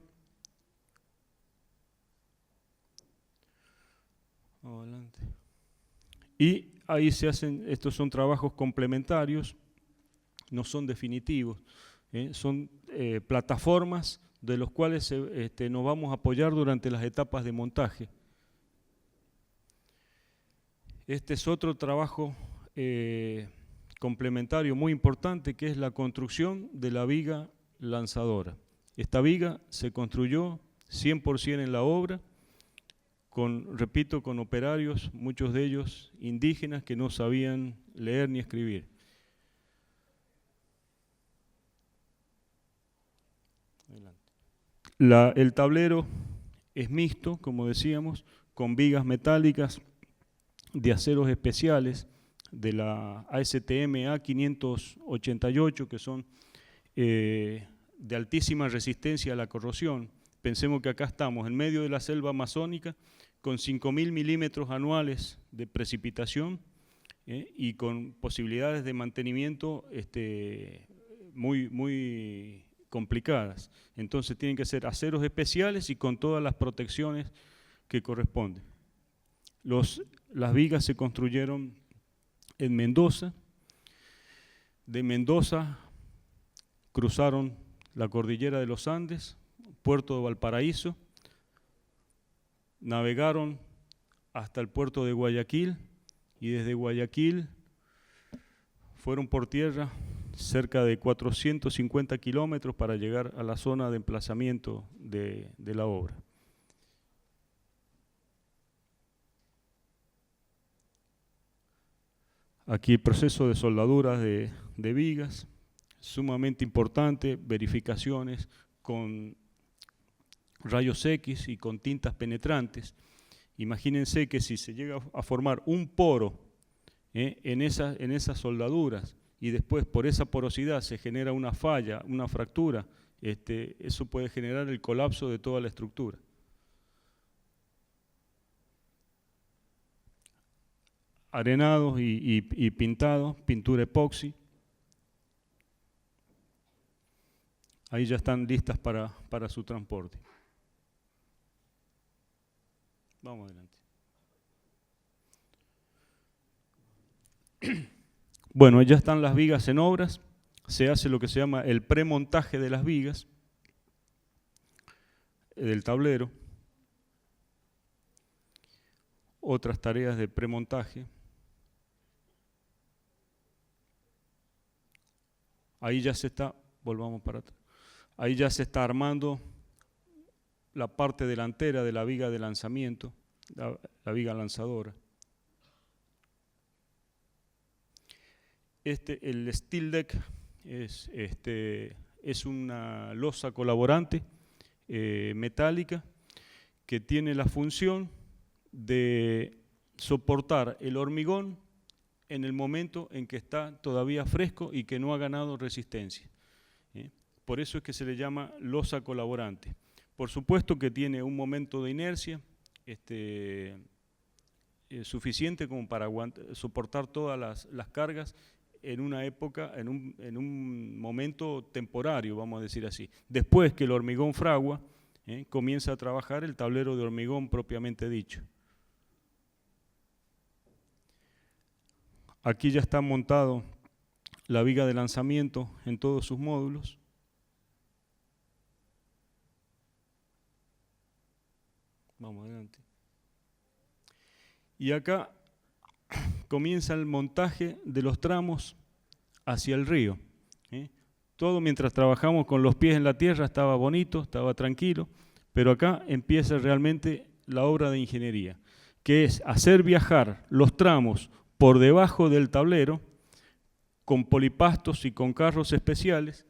B: Vamos adelante. Y ahí se hacen, estos son trabajos complementarios, no son definitivos, son plataformas de los cuales nos vamos a apoyar durante las etapas de montaje. Este es otro trabajo complementario muy importante, que es la construcción de la viga lanzadora. Esta viga se construyó 100% en la obra, repito, con operarios, muchos de ellos indígenas que no sabían leer ni escribir. El tablero es mixto, como decíamos, con vigas metálicas de aceros especiales de la ASTM A588, que son de altísima resistencia a la corrosión. Pensemos que acá estamos en medio de la selva amazónica con 5.000 milímetros anuales de precipitación y con posibilidades de mantenimiento muy complicadas. Entonces tienen que ser aceros especiales y con todas las protecciones que corresponden. Las vigas se construyeron en Mendoza. De Mendoza cruzaron la cordillera de los Andes, puerto de Valparaíso, navegaron hasta el puerto de Guayaquil y desde Guayaquil fueron por tierra cerca de 450 kilómetros para llegar a la zona de emplazamiento de la obra. Aquí el proceso de soldadura de vigas, sumamente importante, verificaciones con rayos X y con tintas penetrantes. Imagínense que si se llega a formar un poro en esas soldaduras y después por esa porosidad se genera una falla, una fractura, eso puede generar el colapso de toda la estructura. Arenados y pintados, pintura epoxi. Ahí ya están listas para su transporte. Vamos adelante. Bueno, ya están las vigas en obras. Se hace lo que se llama el premontaje de las vigas del tablero. Otras tareas de premontaje. Ahí ya se está, volvamos para atrás, ahí ya se está armando la parte delantera de la viga de lanzamiento, la viga lanzadora. El steel deck es una losa colaborante metálica que tiene la función de soportar el hormigón en el momento en que está todavía fresco y que no ha ganado resistencia. Por eso es que se le llama losa colaborante. Por supuesto que tiene un momento de inercia suficiente como para soportar todas las cargas en una época, en un momento temporario, vamos a decir así. Después que el hormigón fragua, comienza a trabajar el tablero de hormigón propiamente dicho. Aquí ya está montado la viga de lanzamiento en todos sus módulos. Vamos adelante. Y acá comienza el montaje de los tramos hacia el río. Todo mientras trabajamos con los pies en la tierra estaba bonito, estaba tranquilo, pero acá empieza realmente la obra de ingeniería, que es hacer viajar los tramos por debajo del tablero con polipastos y con carros especiales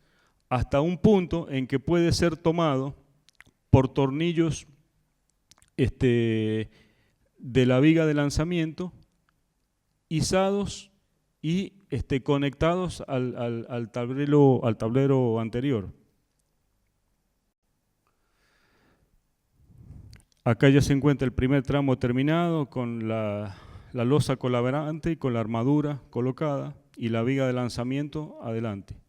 B: hasta un punto en que puede ser tomado por tornillos de la viga de lanzamiento, izados y conectados al tablero anterior. Acá ya se encuentra el primer tramo terminado con la losa colaborante y con la armadura colocada y la viga de lanzamiento adelante.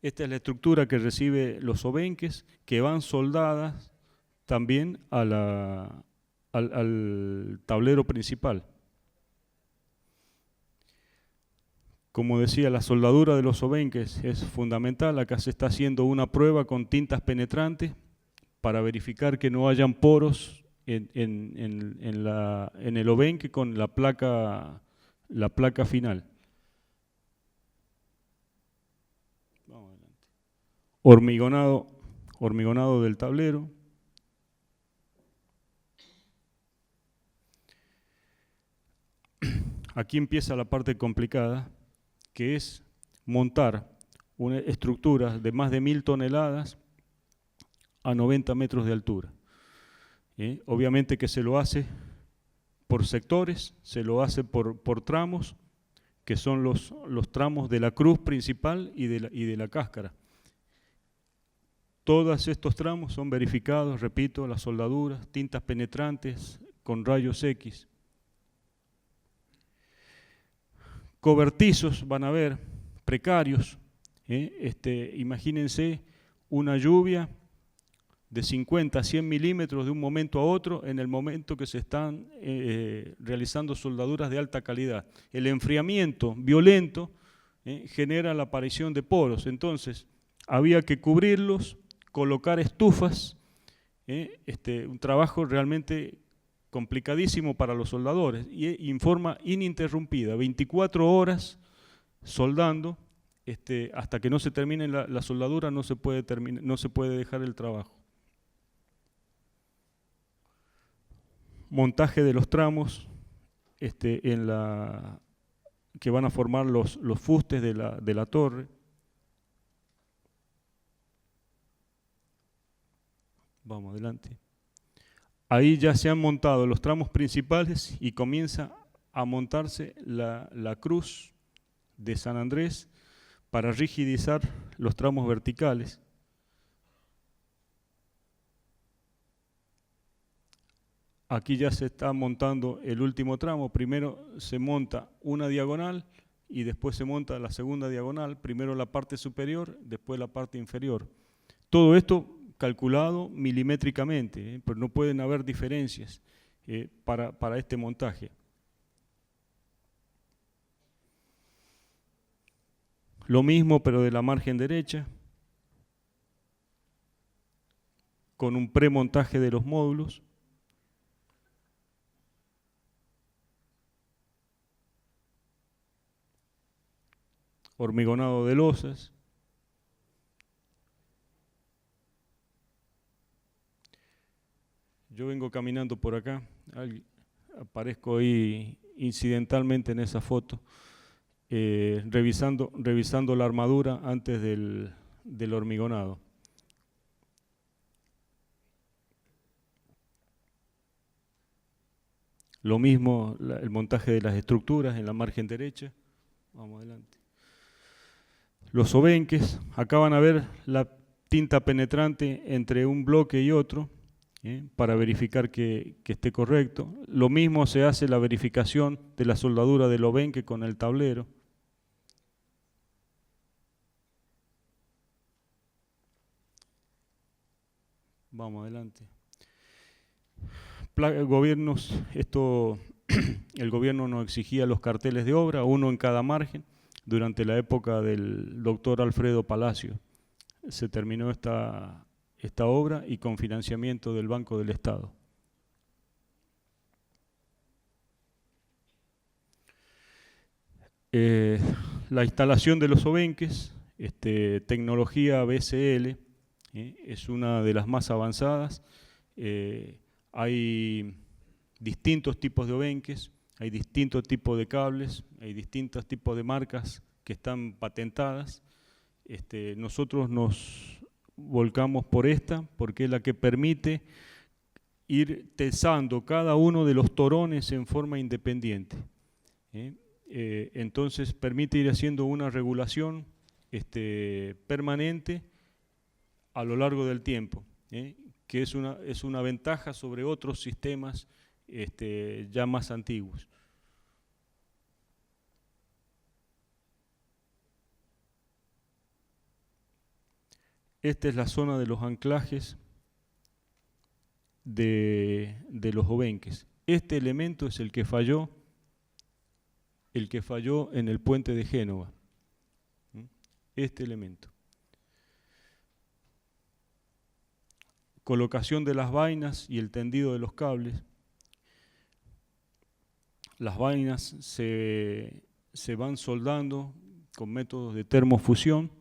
B: Esta es la estructura que recibe los obenques, que van soldadas también al tablero principal. Como decía, la soldadura de los obenques es fundamental. Acá se está haciendo una prueba con tintas penetrantes para verificar que no hayan poros en el obenque con la placa final. Vamos adelante. Hormigonado del tablero. Aquí empieza la parte complicada, que es montar una estructura de más de 1000 toneladas a 90 metros de altura. Obviamente que se lo hace por sectores, se lo hace por tramos, que son los tramos de la cruz principal y de la cáscara. Todos estos tramos son verificados, repito, las soldaduras, tintas penetrantes con rayos X. Cobertizos van a ver, precarios. Imagínense una lluvia de 50 a 100 milímetros de un momento a otro en el momento que se están realizando soldaduras de alta calidad. El enfriamiento violento genera la aparición de poros, entonces había que cubrirlos, colocar estufas, un trabajo realmente complicadísimo para los soldadores, y en forma ininterrumpida, 24 horas soldando, hasta que no se termine la soldadura no se puede dejar el trabajo. Montaje de los tramos que van a formar los fustes de la torre. Vamos adelante. Ahí ya se han montado los tramos principales y comienza a montarse la cruz de San Andrés para rigidizar los tramos verticales. Aquí ya se está montando el último tramo. Primero se monta una diagonal y después se monta la segunda diagonal. Primero la parte superior, después la parte inferior. Todo esto calculado milimétricamente, pero no pueden haber diferencias para este montaje. Lo mismo, pero de la margen derecha, con un premontaje de los módulos. Hormigonado de losas. Yo vengo caminando por acá, aparezco ahí incidentalmente en esa foto, revisando la armadura antes del hormigonado. Lo mismo el montaje de las estructuras en la margen derecha. Vamos adelante. Los obenques, acá van a ver la tinta penetrante entre un bloque y otro, para verificar que esté correcto. Lo mismo se hace la verificación de la soldadura del obenque con el tablero. Vamos adelante. Gobiernos, el gobierno nos exigía los carteles de obra, uno en cada margen, durante la época del doctor Alfredo Palacio. Se terminó esta obra y con financiamiento del Banco del Estado. La instalación de los obenques, tecnología BCL, es una de las más avanzadas. Hay distintos tipos de obenques, hay distintos tipos de cables, hay distintos tipos de marcas que están patentadas. Nosotros nos volcamos por esta porque es la que permite ir tesando cada uno de los torones en forma independiente. Entonces permite ir haciendo una regulación permanente a lo largo del tiempo, que es una ventaja sobre otros sistemas ya más antiguos. Esta es la zona de los anclajes de los obenques. Este elemento es el que falló en el puente de Génova. Este elemento. Colocación de las vainas y el tendido de los cables. Las vainas se van soldando con métodos de termofusión.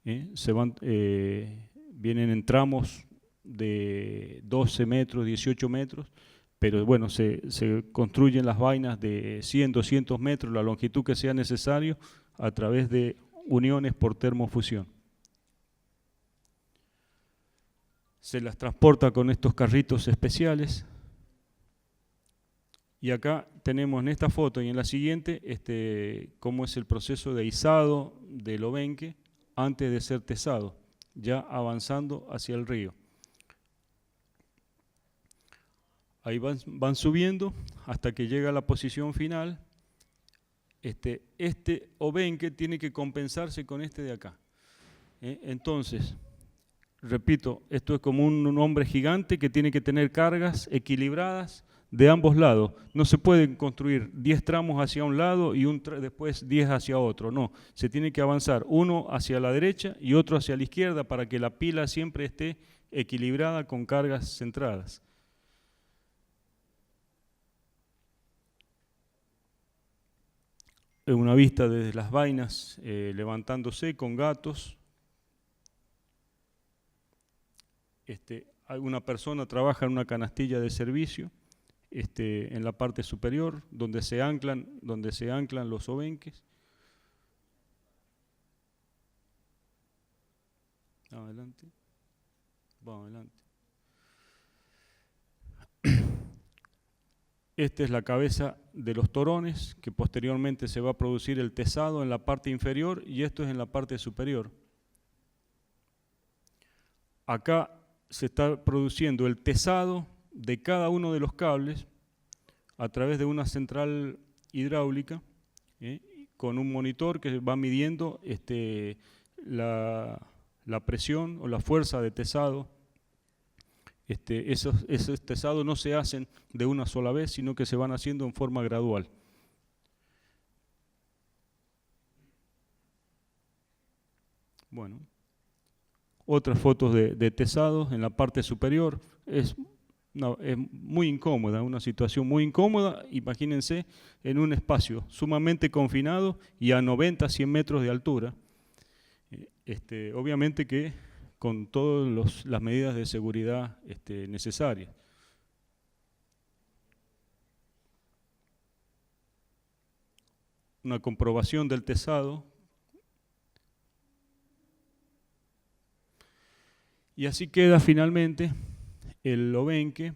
B: Vienen en tramos de 12 metros, 18 metros, pero bueno, se construyen las vainas de 100, 200 metros, la longitud que sea necesario, a través de uniones por termofusión. Se las transporta con estos carritos especiales. Y acá tenemos en esta foto y en la siguiente cómo es el proceso de izado del obenque antes de ser tesado, ya avanzando hacia el río. Ahí van subiendo hasta que llega a la posición final. Este obenque tiene que compensarse con este de acá. Entonces, repito, esto es como un hombre gigante que tiene que tener cargas equilibradas de ambos lados. No se pueden construir 10 tramos hacia un lado y después 10 hacia otro, no. Se tiene que avanzar uno hacia la derecha y otro hacia la izquierda para que la pila siempre esté equilibrada con cargas centradas. Una vista desde las vainas levantándose con gatos. Alguna persona trabaja en una canastilla de servicio en la parte superior, donde se anclan los obenques. Adelante. Vamos adelante. Esta es la cabeza de los torones, que posteriormente se va a producir el tesado en la parte inferior y esto es en la parte superior. Acá se está produciendo el tesado de cada uno de los cables a través de una central hidráulica con un monitor que va midiendo la presión o la fuerza de tesado. Esos tesados no se hacen de una sola vez, sino que se van haciendo en forma gradual. Bueno, otras fotos de tesados en la parte superior. Es muy incómoda, una situación muy incómoda. Imagínense en un espacio sumamente confinado y a 90, 100 metros de altura. Obviamente que con todas las medidas de seguridad necesarias. Una comprobación del tesado. Y así queda finalmente el obenque,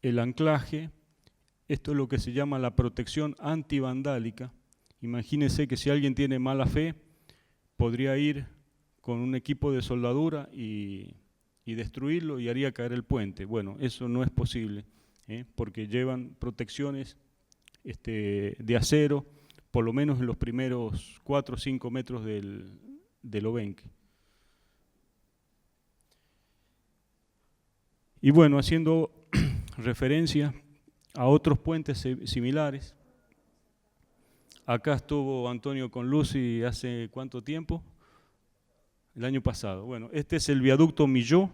B: el anclaje. Esto es lo que se llama la protección antivandálica. Imagínense que si alguien tiene mala fe, podría ir con un equipo de soldadura y y destruirlo y haría caer el puente. Bueno, eso no es posible, porque llevan protecciones de acero, por lo menos en los primeros 4 o 5 metros del obenque. Y bueno, haciendo referencia a otros puentes similares, acá estuvo Antonio con Lucy hace ¿cuánto tiempo? El año pasado. Bueno, este es el viaducto Millau,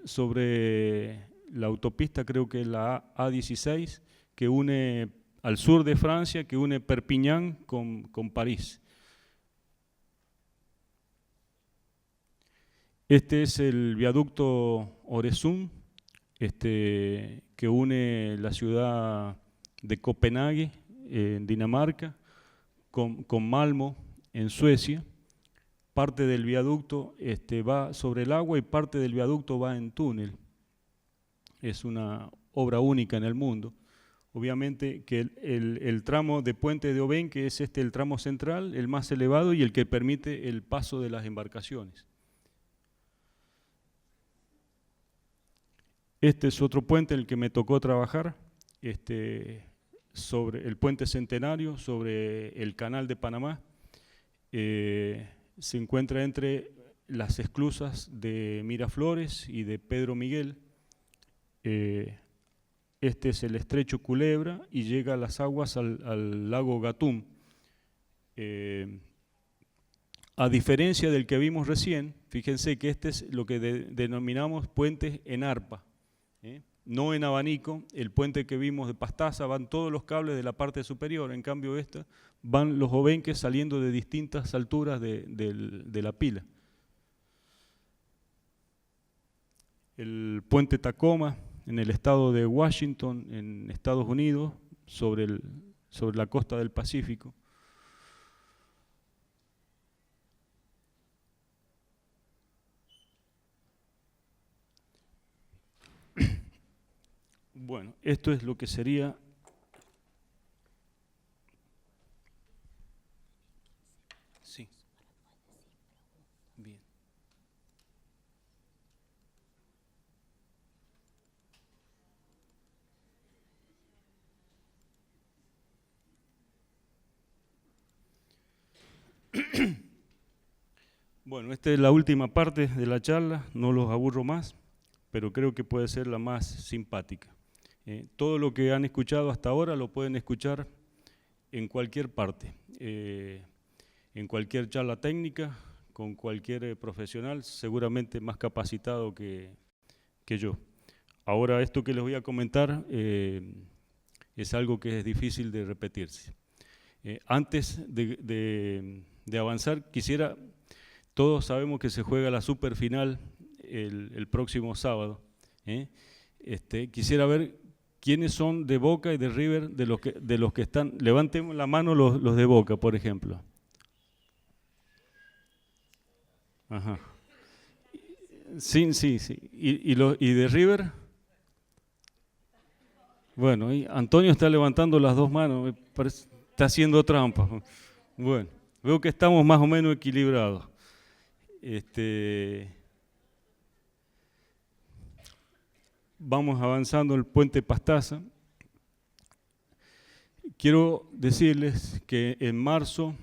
B: sobre la autopista, creo que es la A16, que une al sur de Francia, que une Perpiñán con París. Este es el viaducto Øresund, que une la ciudad de Copenhague, en Dinamarca, con Malmö, en Suecia. Parte del viaducto va sobre el agua y parte del viaducto va en túnel. Es una obra única en el mundo. Obviamente que el tramo de Puente de Obenque es el tramo central, el más elevado y el que permite el paso de las embarcaciones. Este es otro puente en el que me tocó trabajar, sobre el puente Centenario, sobre el canal de Panamá. Se encuentra entre las esclusas de Miraflores y de Pedro Miguel. Este es el estrecho Culebra y llega a las aguas al lago Gatún. A diferencia del que vimos recién, fíjense que este es lo que denominamos puentes en arpa. No en abanico. El puente que vimos de Pastaza van todos los cables de la parte superior, en cambio van los obenques saliendo de distintas alturas de la pila. El puente Tacoma en el estado de Washington, en Estados Unidos, sobre la costa del Pacífico. Bueno, esto es lo que sería sí. Bien. Bueno, esta es la última parte de la charla, no los aburro más, pero creo que puede ser la más simpática. Todo lo que han escuchado hasta ahora lo pueden escuchar en cualquier parte, en cualquier charla técnica, con cualquier profesional, seguramente más capacitado que yo. Ahora, esto que les voy a comentar es algo que es difícil de repetirse. Antes de avanzar, todos sabemos que se juega la superfinal el próximo sábado. Quisiera ver quiénes son de Boca y de River, de los que están. Levanten la mano los de Boca, por ejemplo. Ajá. Sí. ¿Y de River? Bueno, y Antonio está levantando las dos manos, me parece, está haciendo trampa. Bueno, veo que estamos más o menos equilibrados. Vamos avanzando el puente Pastaza. Quiero decirles que en marzo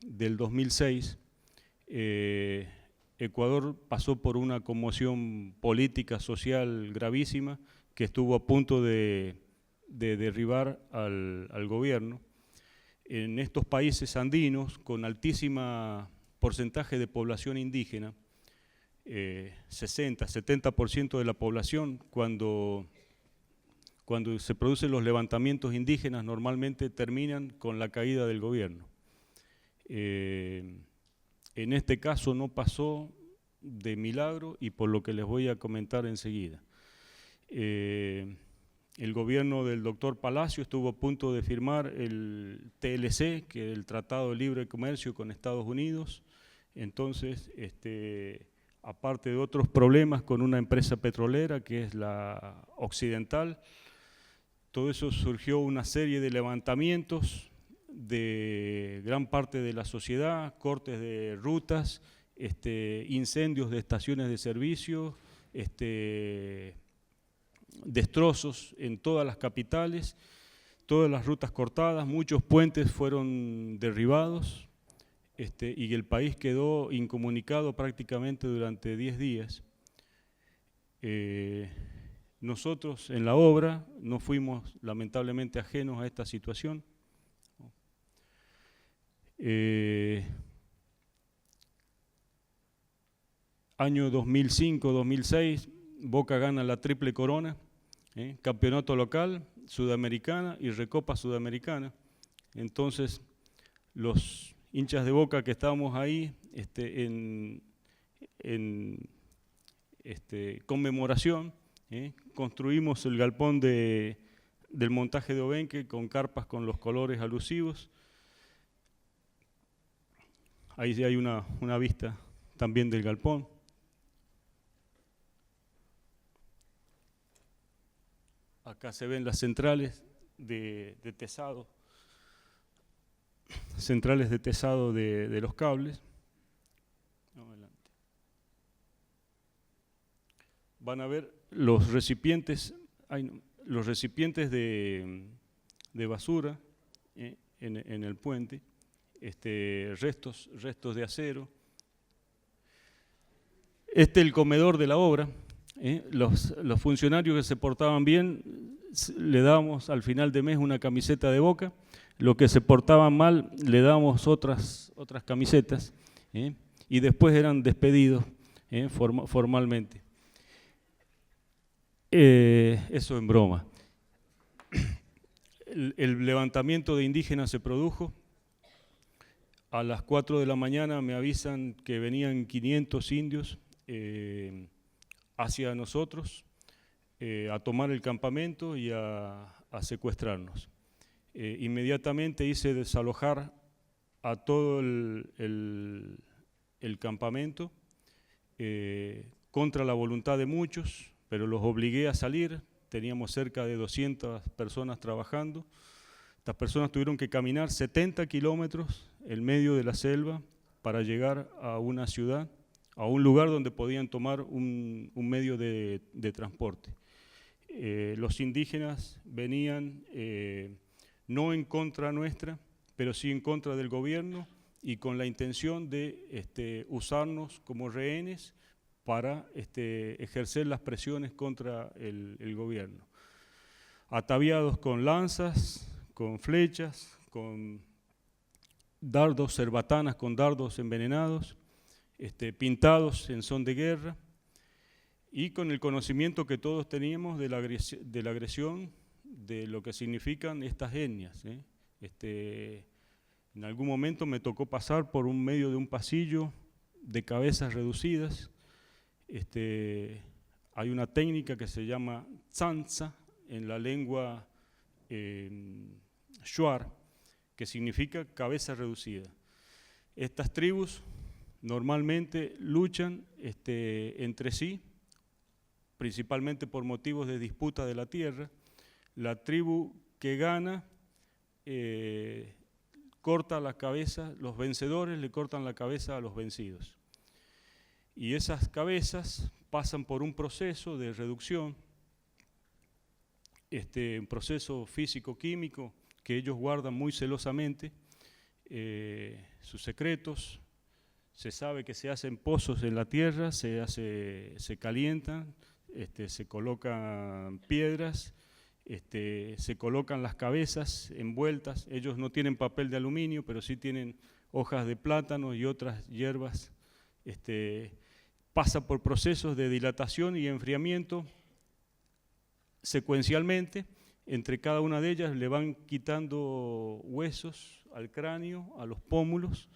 B: del 2006 Ecuador pasó por una conmoción política, social gravísima que estuvo a punto de derribar al gobierno. En estos países andinos con altísima porcentaje de población indígena, 60, 70% de la población, cuando se producen los levantamientos indígenas normalmente terminan con la caída del gobierno. En este caso no pasó de milagro y por lo que les voy a comentar enseguida. El gobierno del doctor Palacio estuvo a punto de firmar el TLC, que es el Tratado de Libre Comercio con Estados Unidos. Entonces, aparte de otros problemas con una empresa petrolera que es la Occidental, todo eso surgió una serie de levantamientos de gran parte de la sociedad, cortes de rutas, incendios de estaciones de servicio, destrozos en todas las capitales, todas las rutas cortadas, muchos puentes fueron derribados, y el país quedó incomunicado prácticamente durante 10 días. Nosotros en la obra no fuimos lamentablemente ajenos a esta situación. Año 2005-2006, Boca gana la triple corona, campeonato local, sudamericana y recopa sudamericana. Entonces, los hinchas de Boca que estábamos ahí en conmemoración, construimos el galpón del montaje de Obenque con carpas con los colores alusivos. Ahí hay una vista también del galpón. Acá se ven las centrales de tesado, centrales de tesado de los cables. Adelante. Van a ver los recipientes, de basura en el puente, restos de acero. El comedor de la obra. Los funcionarios que se portaban bien, le dábamos al final de mes una camiseta de Boca, los que se portaban mal le dábamos otras camisetas, y después eran despedidos formalmente. Eso en broma. El levantamiento de indígenas se produjo. A las 4 de la mañana me avisan que venían 500 indios hacia nosotros a tomar el campamento y a secuestrarnos. Inmediatamente hice desalojar a todo el campamento contra la voluntad de muchos, pero los obligué a salir. Teníamos cerca de 200 personas trabajando. Estas personas tuvieron que caminar 70 kilómetros en medio de la selva para llegar a una ciudad, a un lugar donde podían tomar un medio de transporte. Los indígenas venían no en contra nuestra, pero sí en contra del gobierno y con la intención de usarnos como rehenes para ejercer las presiones contra el gobierno. Ataviados con lanzas, con flechas, con dardos, cerbatanas con dardos envenenados, pintados en son de guerra, y con el conocimiento que todos teníamos de la agresión, de lo que significan estas etnias. En algún momento me tocó pasar por un medio de un pasillo de cabezas reducidas. Hay una técnica que se llama tzantza en la lengua shuar, que significa cabeza reducida. Estas tribus normalmente luchan entre sí, principalmente por motivos de disputa de la tierra. La tribu que gana corta la cabeza, los vencedores le cortan la cabeza a los vencidos. Y esas cabezas pasan por un proceso de reducción, un proceso físico-químico que ellos guardan muy celosamente, sus secretos. Se sabe que se hacen pozos en la tierra, se calientan, se colocan piedras, se colocan las cabezas envueltas. Ellos no tienen papel de aluminio, pero sí tienen hojas de plátano y otras hierbas. Pasa por procesos de dilatación y enfriamiento secuencialmente. Entre cada una de ellas le van quitando huesos al cráneo, a los pómulos,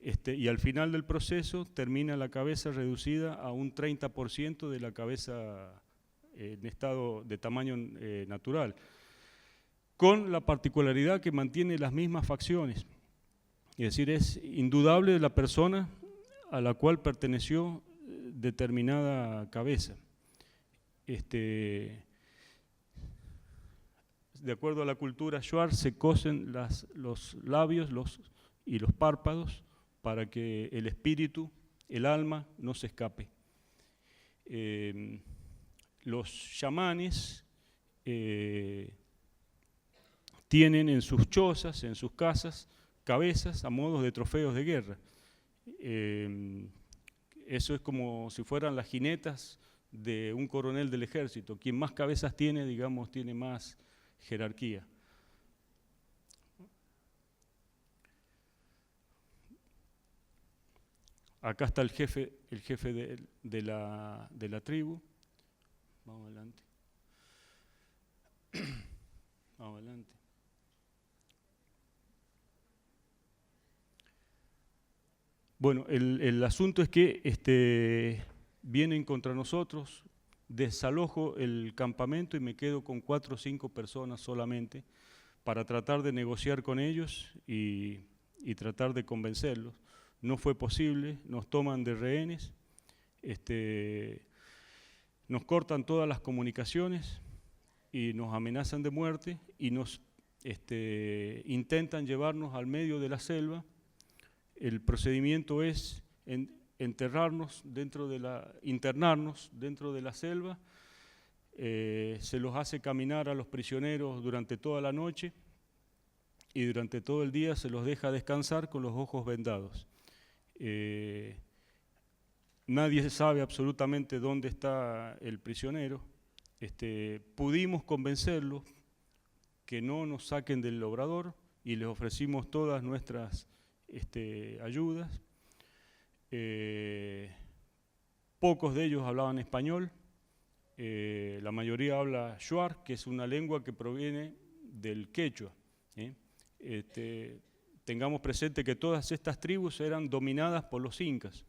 B: y al final del proceso termina la cabeza reducida a un 30% de la cabeza en estado de tamaño natural, con la particularidad que mantiene las mismas facciones. Es decir, es indudable la persona a la cual perteneció determinada cabeza. De acuerdo a la cultura shuar, se cosen los labios y los párpados para que el espíritu, el alma, no se escape. Los chamanes tienen en sus chozas, en sus casas, cabezas a modo de trofeos de guerra. Eso es como si fueran las jinetas de un coronel del ejército. Quien más cabezas tiene, digamos, tiene más jerarquía. Acá está el jefe de la tribu. Vamos adelante. Vamos adelante. Bueno, el asunto es que vienen contra nosotros, desalojo el campamento y me quedo con 4 o 5 personas solamente para tratar de negociar con ellos y tratar de convencerlos. No fue posible, nos toman de rehenes, nos cortan todas las comunicaciones y nos amenazan de muerte y nos intentan llevarnos al medio de la selva. El procedimiento es internarnos dentro de la selva, se los hace caminar a los prisioneros durante toda la noche y durante todo el día se los deja descansar con los ojos vendados. Nadie sabe absolutamente dónde está el prisionero. Pudimos convencerlos que no nos saquen del obrador y les ofrecimos todas nuestras ayudas. Pocos de ellos hablaban español, la mayoría habla shuar, que es una lengua que proviene del quechua. Tengamos presente que todas estas tribus eran dominadas por los incas,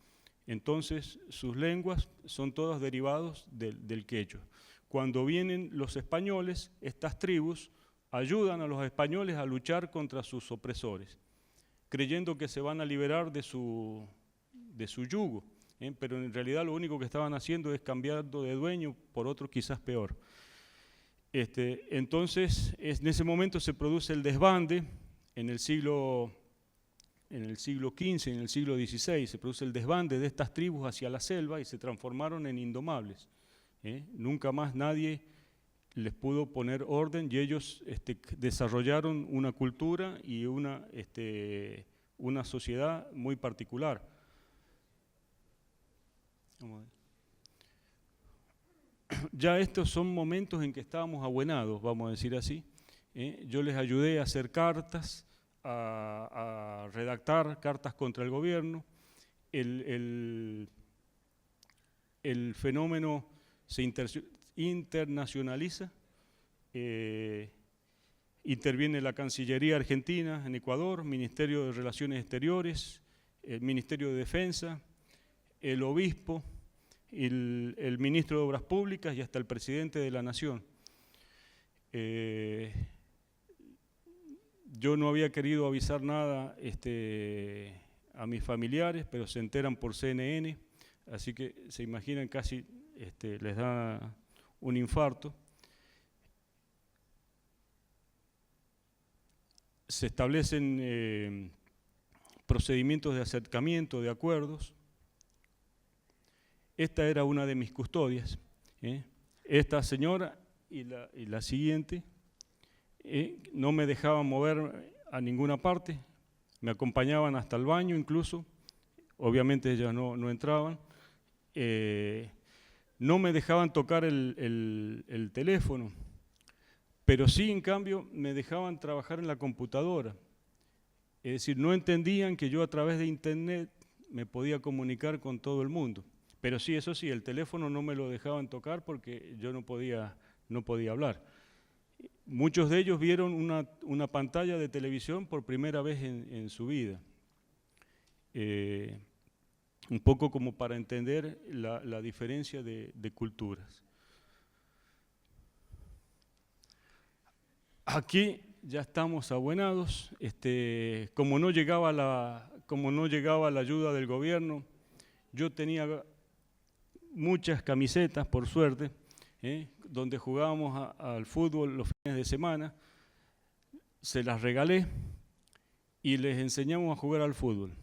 B: entonces sus lenguas son todas derivados del quechua. Cuando vienen los españoles, estas tribus ayudan a los españoles a luchar contra sus opresores, creyendo que se van a liberar de su yugo, pero en realidad lo único que estaban haciendo es cambiando de dueño por otro quizás peor. Entonces, en ese momento se produce el desbande. En el siglo XV, en el siglo XVI, se produce el desbande de estas tribus hacia la selva y se transformaron en indomables. Nunca más nadie les pudo poner orden y ellos desarrollaron una cultura y una sociedad muy particular. Vamos a ver. Ya estos son momentos en que estábamos abuenados, vamos a decir así. Yo les ayudé a hacer cartas, a redactar cartas contra el gobierno. El fenómeno se internacionaliza, interviene la Cancillería Argentina en Ecuador, Ministerio de Relaciones Exteriores, el Ministerio de Defensa, el obispo, el ministro de Obras Públicas y hasta el presidente de la Nación. Yo no había querido avisar nada a mis familiares, pero se enteran por CNN, así que se imaginan casi les da un infarto. Se establecen procedimientos de acercamiento, de acuerdos. Esta era una de mis custodias. Esta señora y la siguiente no me dejaban mover a ninguna parte, me acompañaban hasta el baño incluso, obviamente ellas no entraban, no me dejaban tocar el teléfono, pero sí en cambio me dejaban trabajar en la computadora, es decir, no entendían que yo a través de internet me podía comunicar con todo el mundo, pero sí, eso sí, el teléfono no me lo dejaban tocar porque yo no podía hablar. Muchos de ellos vieron una pantalla de televisión por primera vez en su vida. Un poco como para entender la diferencia de culturas. Aquí ya estamos abuenados. Como no llegaba la ayuda del gobierno, yo tenía muchas camisetas, por suerte, donde jugábamos al fútbol los fines de semana, se las regalé y les enseñamos a jugar al fútbol.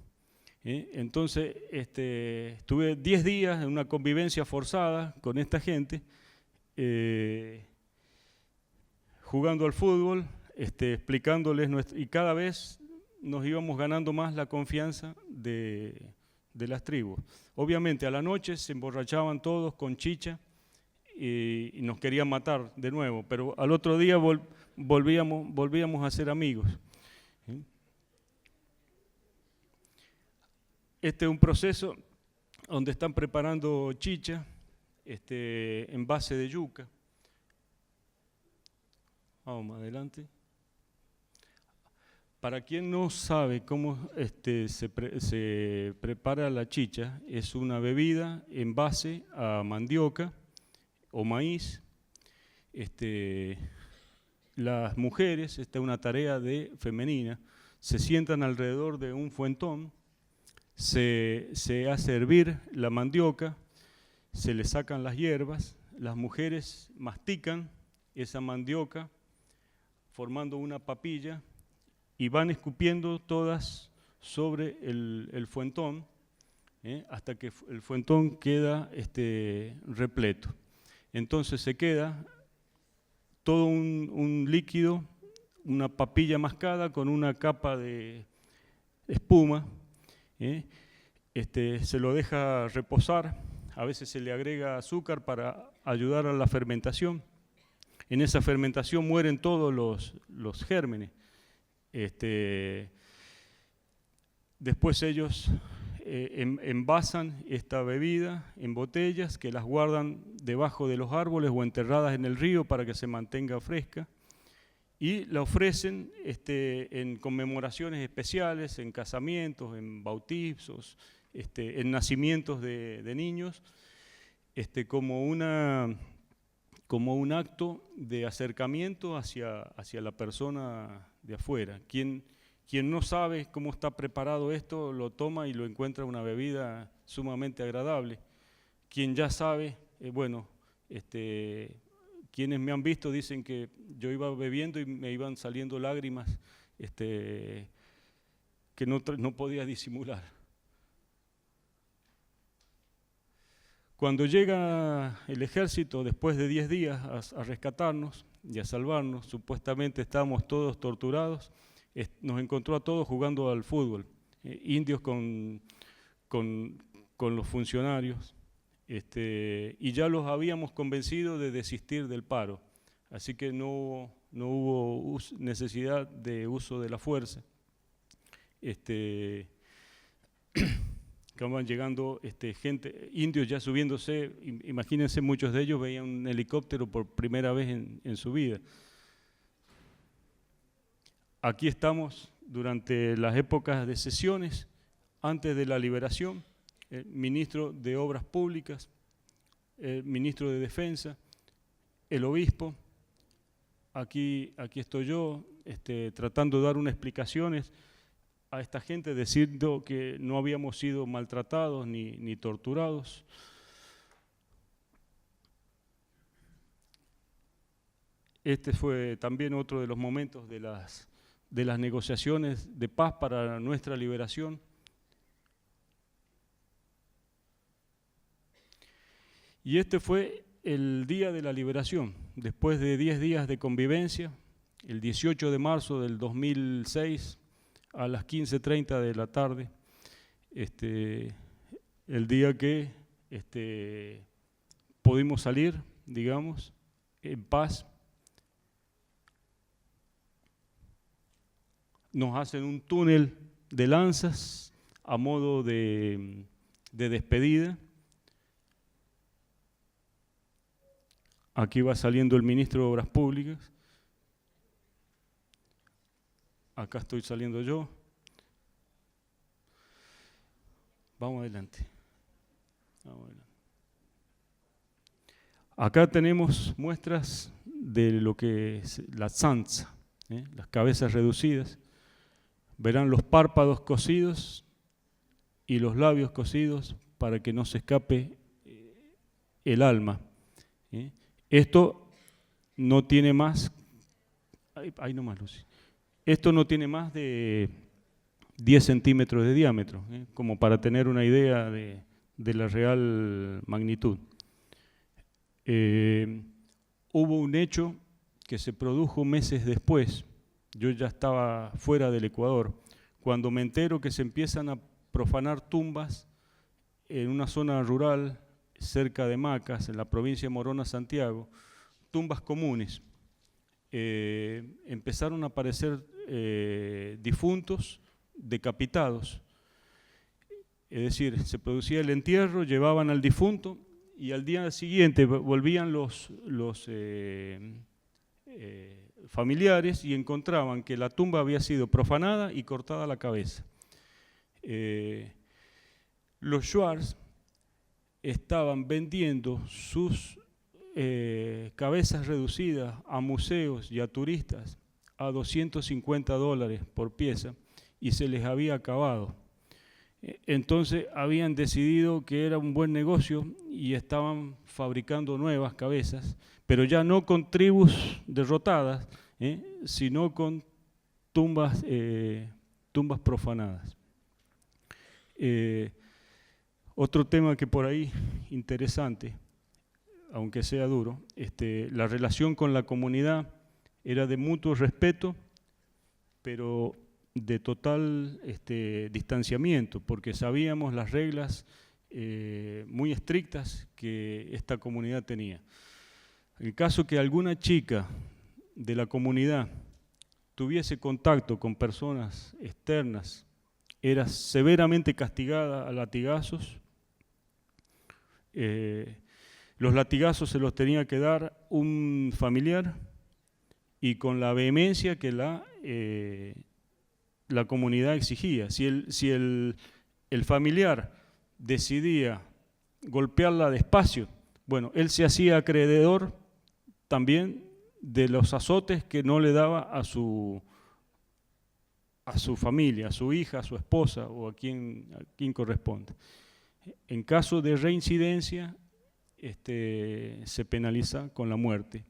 B: Entonces, estuve 10 días en una convivencia forzada con esta gente, jugando al fútbol, explicándoles, y cada vez nos íbamos ganando más la confianza de las tribus. Obviamente a la noche se emborrachaban todos con chicha y nos querían matar de nuevo, pero al otro día volvíamos a ser amigos. Este es un proceso donde están preparando chicha en base de yuca. Vamos más adelante. Para quien no sabe cómo se prepara la chicha, es una bebida en base a mandioca o maíz. Las mujeres, esta es una tarea femenina, se sientan alrededor de un fuentón, se hace hervir la mandioca, se le sacan las hierbas, las mujeres mastican esa mandioca formando una papilla y van escupiendo todas sobre el fuentón, hasta que el fuentón queda repleto. Entonces se queda todo un líquido, una papilla mascada con una capa de espuma, se lo deja reposar, a veces se le agrega azúcar para ayudar a la fermentación. En esa fermentación mueren todos los gérmenes. Después ellos envasan esta bebida en botellas que las guardan debajo de los árboles o enterradas en el río para que se mantenga fresca, y la ofrecen en conmemoraciones especiales, en casamientos, en bautizos, en nacimientos de niños, como un acto de acercamiento hacia la persona de afuera. Quien no sabe cómo está preparado esto, lo toma y lo encuentra una bebida sumamente agradable. Quien ya sabe, quienes me han visto dicen que yo iba bebiendo y me iban saliendo lágrimas que no podía disimular. Cuando llega el ejército, después de 10 días, a rescatarnos y a salvarnos, supuestamente estábamos todos torturados, nos encontró a todos jugando al fútbol, indios con los funcionarios, y ya los habíamos convencido de desistir del paro, así que no hubo necesidad de uso de la fuerza. Acaban llegando gente, indios ya subiéndose, imagínense, muchos de ellos veían un helicóptero por primera vez en su vida. Aquí estamos durante las épocas de sesiones, antes de la liberación, el ministro de Obras Públicas, el ministro de Defensa, el obispo. Aquí estoy yo tratando de dar unas explicaciones a esta gente, diciendo que no habíamos sido maltratados ni torturados. Este fue también otro de los momentos de las negociaciones de paz para nuestra liberación. Y este fue el día de la liberación, después de 10 días de convivencia, el 18 de marzo del 2006, a las 15:30 de la tarde, el día que pudimos salir, digamos, en paz. Nos hacen un túnel de lanzas a modo de despedida. Aquí va saliendo el ministro de Obras Públicas. Acá estoy saliendo yo. Vamos adelante. Acá tenemos muestras de lo que es la zanza, las cabezas reducidas. Verán los párpados cosidos y los labios cosidos para que no se escape el alma. Esto no tiene más, ahí nomás, Lucy. Esto no tiene más de 10 centímetros de diámetro, como para tener una idea de la real magnitud. Hubo un hecho que se produjo meses después. Yo ya estaba fuera del Ecuador, cuando me entero que se empiezan a profanar tumbas en una zona rural cerca de Macas, en la provincia de Morona, Santiago, tumbas comunes. Empezaron a aparecer difuntos decapitados. Es decir, se producía el entierro, llevaban al difunto y al día siguiente volvían los familiares y encontraban que la tumba había sido profanada y cortada la cabeza. Los Schwartz estaban vendiendo sus cabezas reducidas a museos y a turistas a $250 por pieza y se les había acabado. Entonces habían decidido que era un buen negocio y estaban fabricando nuevas cabezas, pero ya no con tribus derrotadas, sino con tumbas profanadas. Otro tema que por ahí interesante, aunque sea duro, la relación con la comunidad era de mutuo respeto, pero de total distanciamiento, porque sabíamos las reglas muy estrictas que esta comunidad tenía. En el caso que alguna chica de la comunidad tuviese contacto con personas externas, era severamente castigada a latigazos. Los latigazos se los tenía que dar un familiar y con la vehemencia que la comunidad exigía. Si el familiar decidía golpearla despacio, bueno, él se hacía acreedor también de los azotes que no le daba a su familia, a su hija, a su esposa o a quien corresponde. En caso de reincidencia, se penaliza con la muerte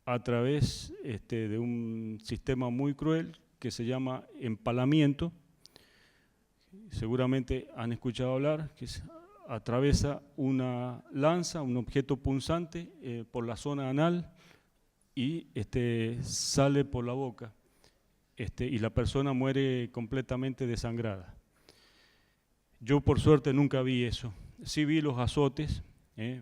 B: a través de un sistema muy cruel que se llama empalamiento. Seguramente han escuchado hablar, que atraviesa una lanza, un objeto punzante por la zona anal y sale por la boca y la persona muere completamente desangrada. Yo por suerte nunca vi eso. Sí vi los azotes,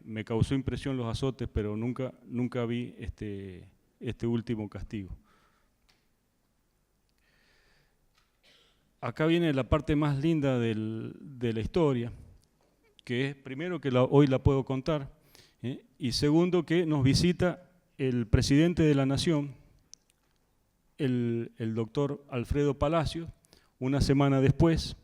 B: me causó impresión los azotes, pero nunca vi este último castigo. Acá viene la parte más linda de la historia, que es primero que hoy la puedo contar, y segundo que nos visita el presidente de la Nación, el doctor Alfredo Palacios, una semana después,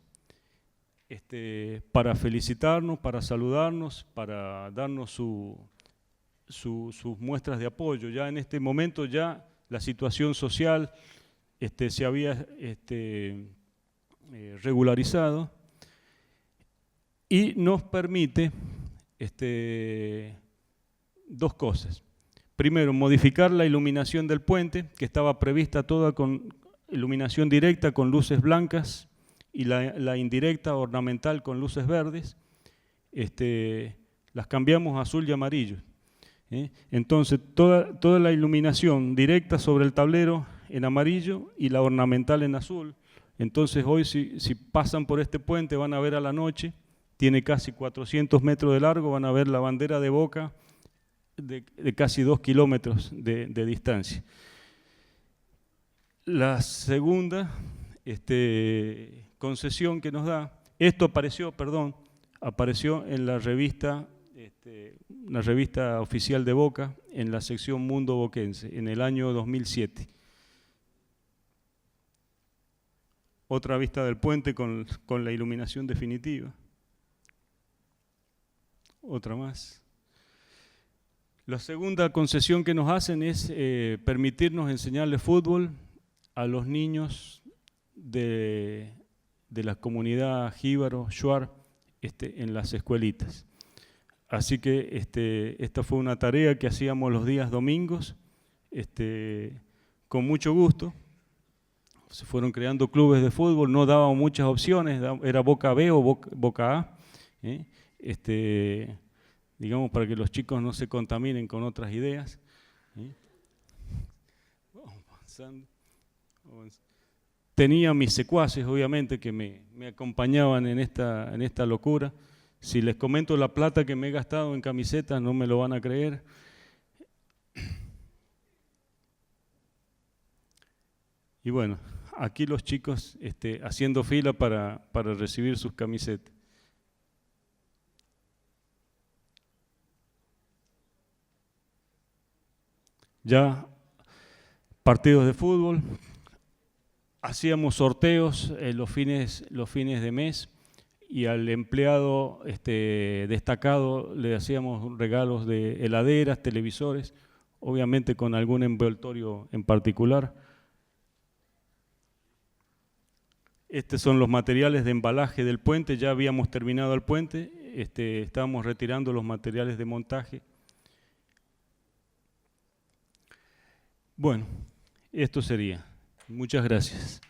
B: para felicitarnos, para saludarnos, para darnos sus muestras de apoyo. Ya en este momento ya la situación social se había regularizado y nos permite dos cosas. Primero, modificar la iluminación del puente, que estaba prevista toda con iluminación directa con luces blancas y la indirecta ornamental con luces verdes. Las cambiamos a azul y amarillo. Entonces, toda la iluminación directa sobre el tablero en amarillo y la ornamental en azul. Entonces hoy si pasan por este puente van a ver a la noche, tiene casi 400 metros de largo, van a ver la bandera de Boca de casi 2 kilómetros de distancia. La segunda concesión que nos da, esto apareció en la revista oficial de Boca, en la sección Mundo Boquense, en el año 2007. Otra vista del puente con la iluminación definitiva. Otra más. La segunda concesión que nos hacen es permitirnos enseñarle fútbol a los niños de la comunidad jíbaro, shuar, en las escuelitas. Así que esta fue una tarea que hacíamos los días domingos, con mucho gusto, se fueron creando clubes de fútbol, no daban muchas opciones, era Boca B o Boca A, digamos, para que los chicos no se contaminen con otras ideas. Vamos avanzando. Tenía mis secuaces, obviamente, que me acompañaban en esta locura. Si les comento la plata que me he gastado en camisetas, no me lo van a creer. Y bueno, aquí los chicos haciendo fila para recibir sus camisetas. Ya partidos de fútbol, hacíamos sorteos los fines de mes y al empleado destacado le hacíamos regalos de heladeras, televisores, obviamente con algún envoltorio en particular. Estos son los materiales de embalaje del puente, ya habíamos terminado el puente, estábamos retirando los materiales de montaje. Bueno, esto sería. Muchas gracias.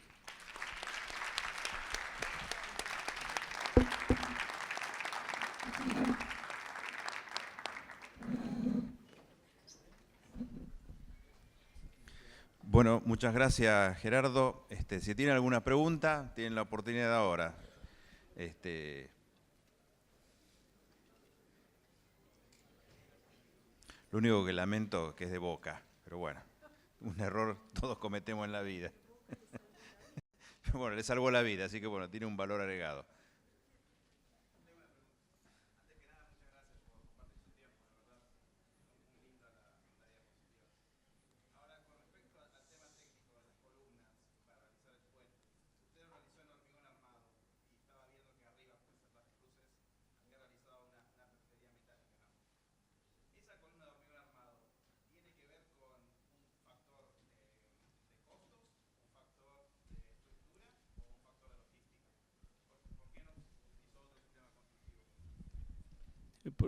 A: Bueno, muchas gracias, Gerardo. Si tienen alguna pregunta, tienen la oportunidad ahora. Lo único que lamento es que es de Boca, pero bueno, un error todos cometemos en la vida. Bueno, le salvó la vida, así que bueno, tiene un valor agregado.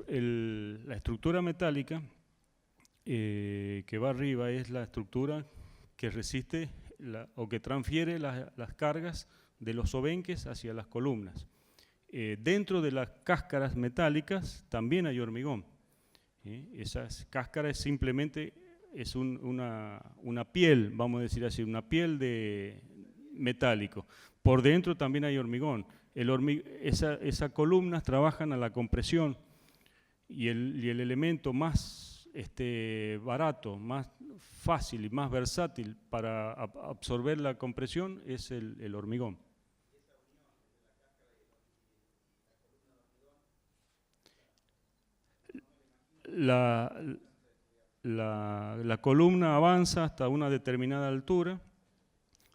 B: La estructura metálica que va arriba es la estructura que resiste o que transfiere las cargas de los obenques hacia las columnas. Dentro de las cáscaras metálicas también hay hormigón. Esas cáscaras simplemente es una piel, vamos a decir así, una piel de metálico. Por dentro también hay hormigón. Esas columnas trabajan a la compresión. Y el elemento más barato, más fácil y más versátil para absorber la compresión es el hormigón. La columna avanza hasta una determinada altura,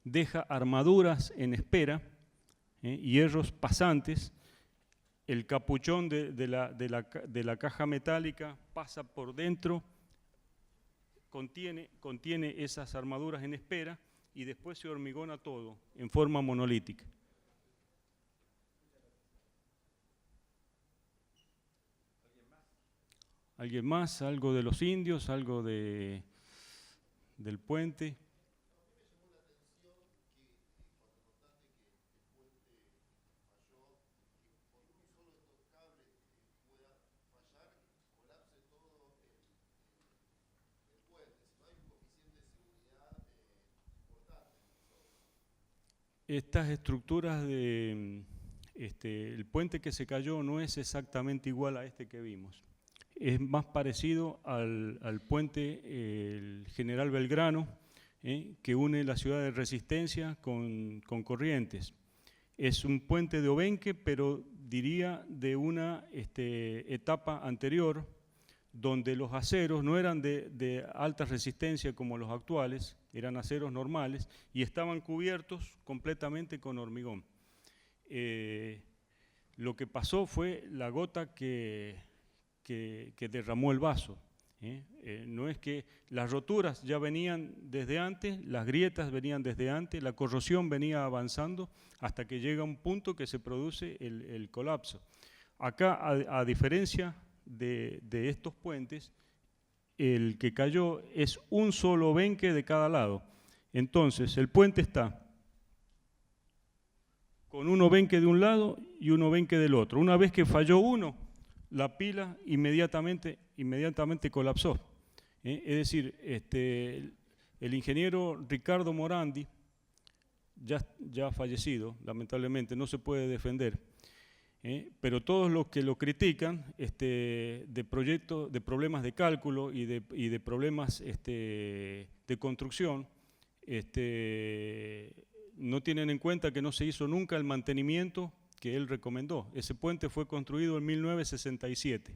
B: deja armaduras en espera, hierros pasantes. El capuchón de la caja metálica pasa por dentro, contiene esas armaduras en espera y después se hormigona todo en forma monolítica. ¿Alguien más? ¿Algo de los indios? ¿Algo del puente? Estas estructuras el puente que se cayó no es exactamente igual a este que vimos. Es más parecido al puente el General Belgrano, que une la ciudad de Resistencia con Corrientes. Es un puente de obenque, pero diría de una etapa anterior, donde los aceros no eran de alta resistencia como los actuales, eran aceros normales y estaban cubiertos completamente con hormigón. Lo que pasó fue la gota que derramó el vaso. No es que las roturas ya venían desde antes, las grietas venían desde antes, la corrosión venía avanzando hasta que llega un punto que se produce el colapso. Acá, a diferencia de estos puentes, el que cayó es un solo obenque de cada lado. Entonces, el puente está con uno benque de un lado y uno benque del otro. Una vez que falló uno, la pila inmediatamente colapsó. Es decir, el ingeniero Ricardo Morandi, ya fallecido, lamentablemente, no se puede defender, pero todos los que lo critican de proyectos, de problemas de cálculo y de problemas de construcción, no tienen en cuenta que no se hizo nunca el mantenimiento que él recomendó. Ese puente fue construido en 1967.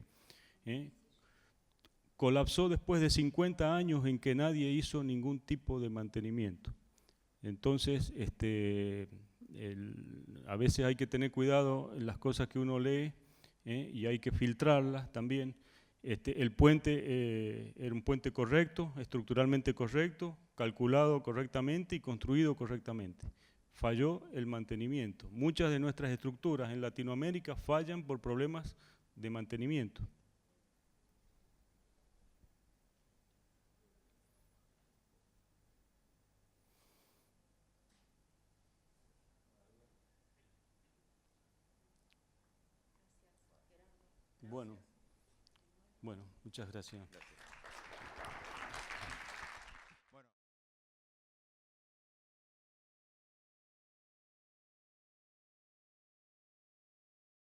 B: Colapsó después de 50 años en que nadie hizo ningún tipo de mantenimiento. Entonces, a veces hay que tener cuidado en las cosas que uno lee, y hay que filtrarlas también. El puente era un puente correcto, estructuralmente correcto, calculado correctamente y construido correctamente. Falló el mantenimiento. Muchas de nuestras estructuras en Latinoamérica fallan por problemas de mantenimiento. Bueno, muchas gracias.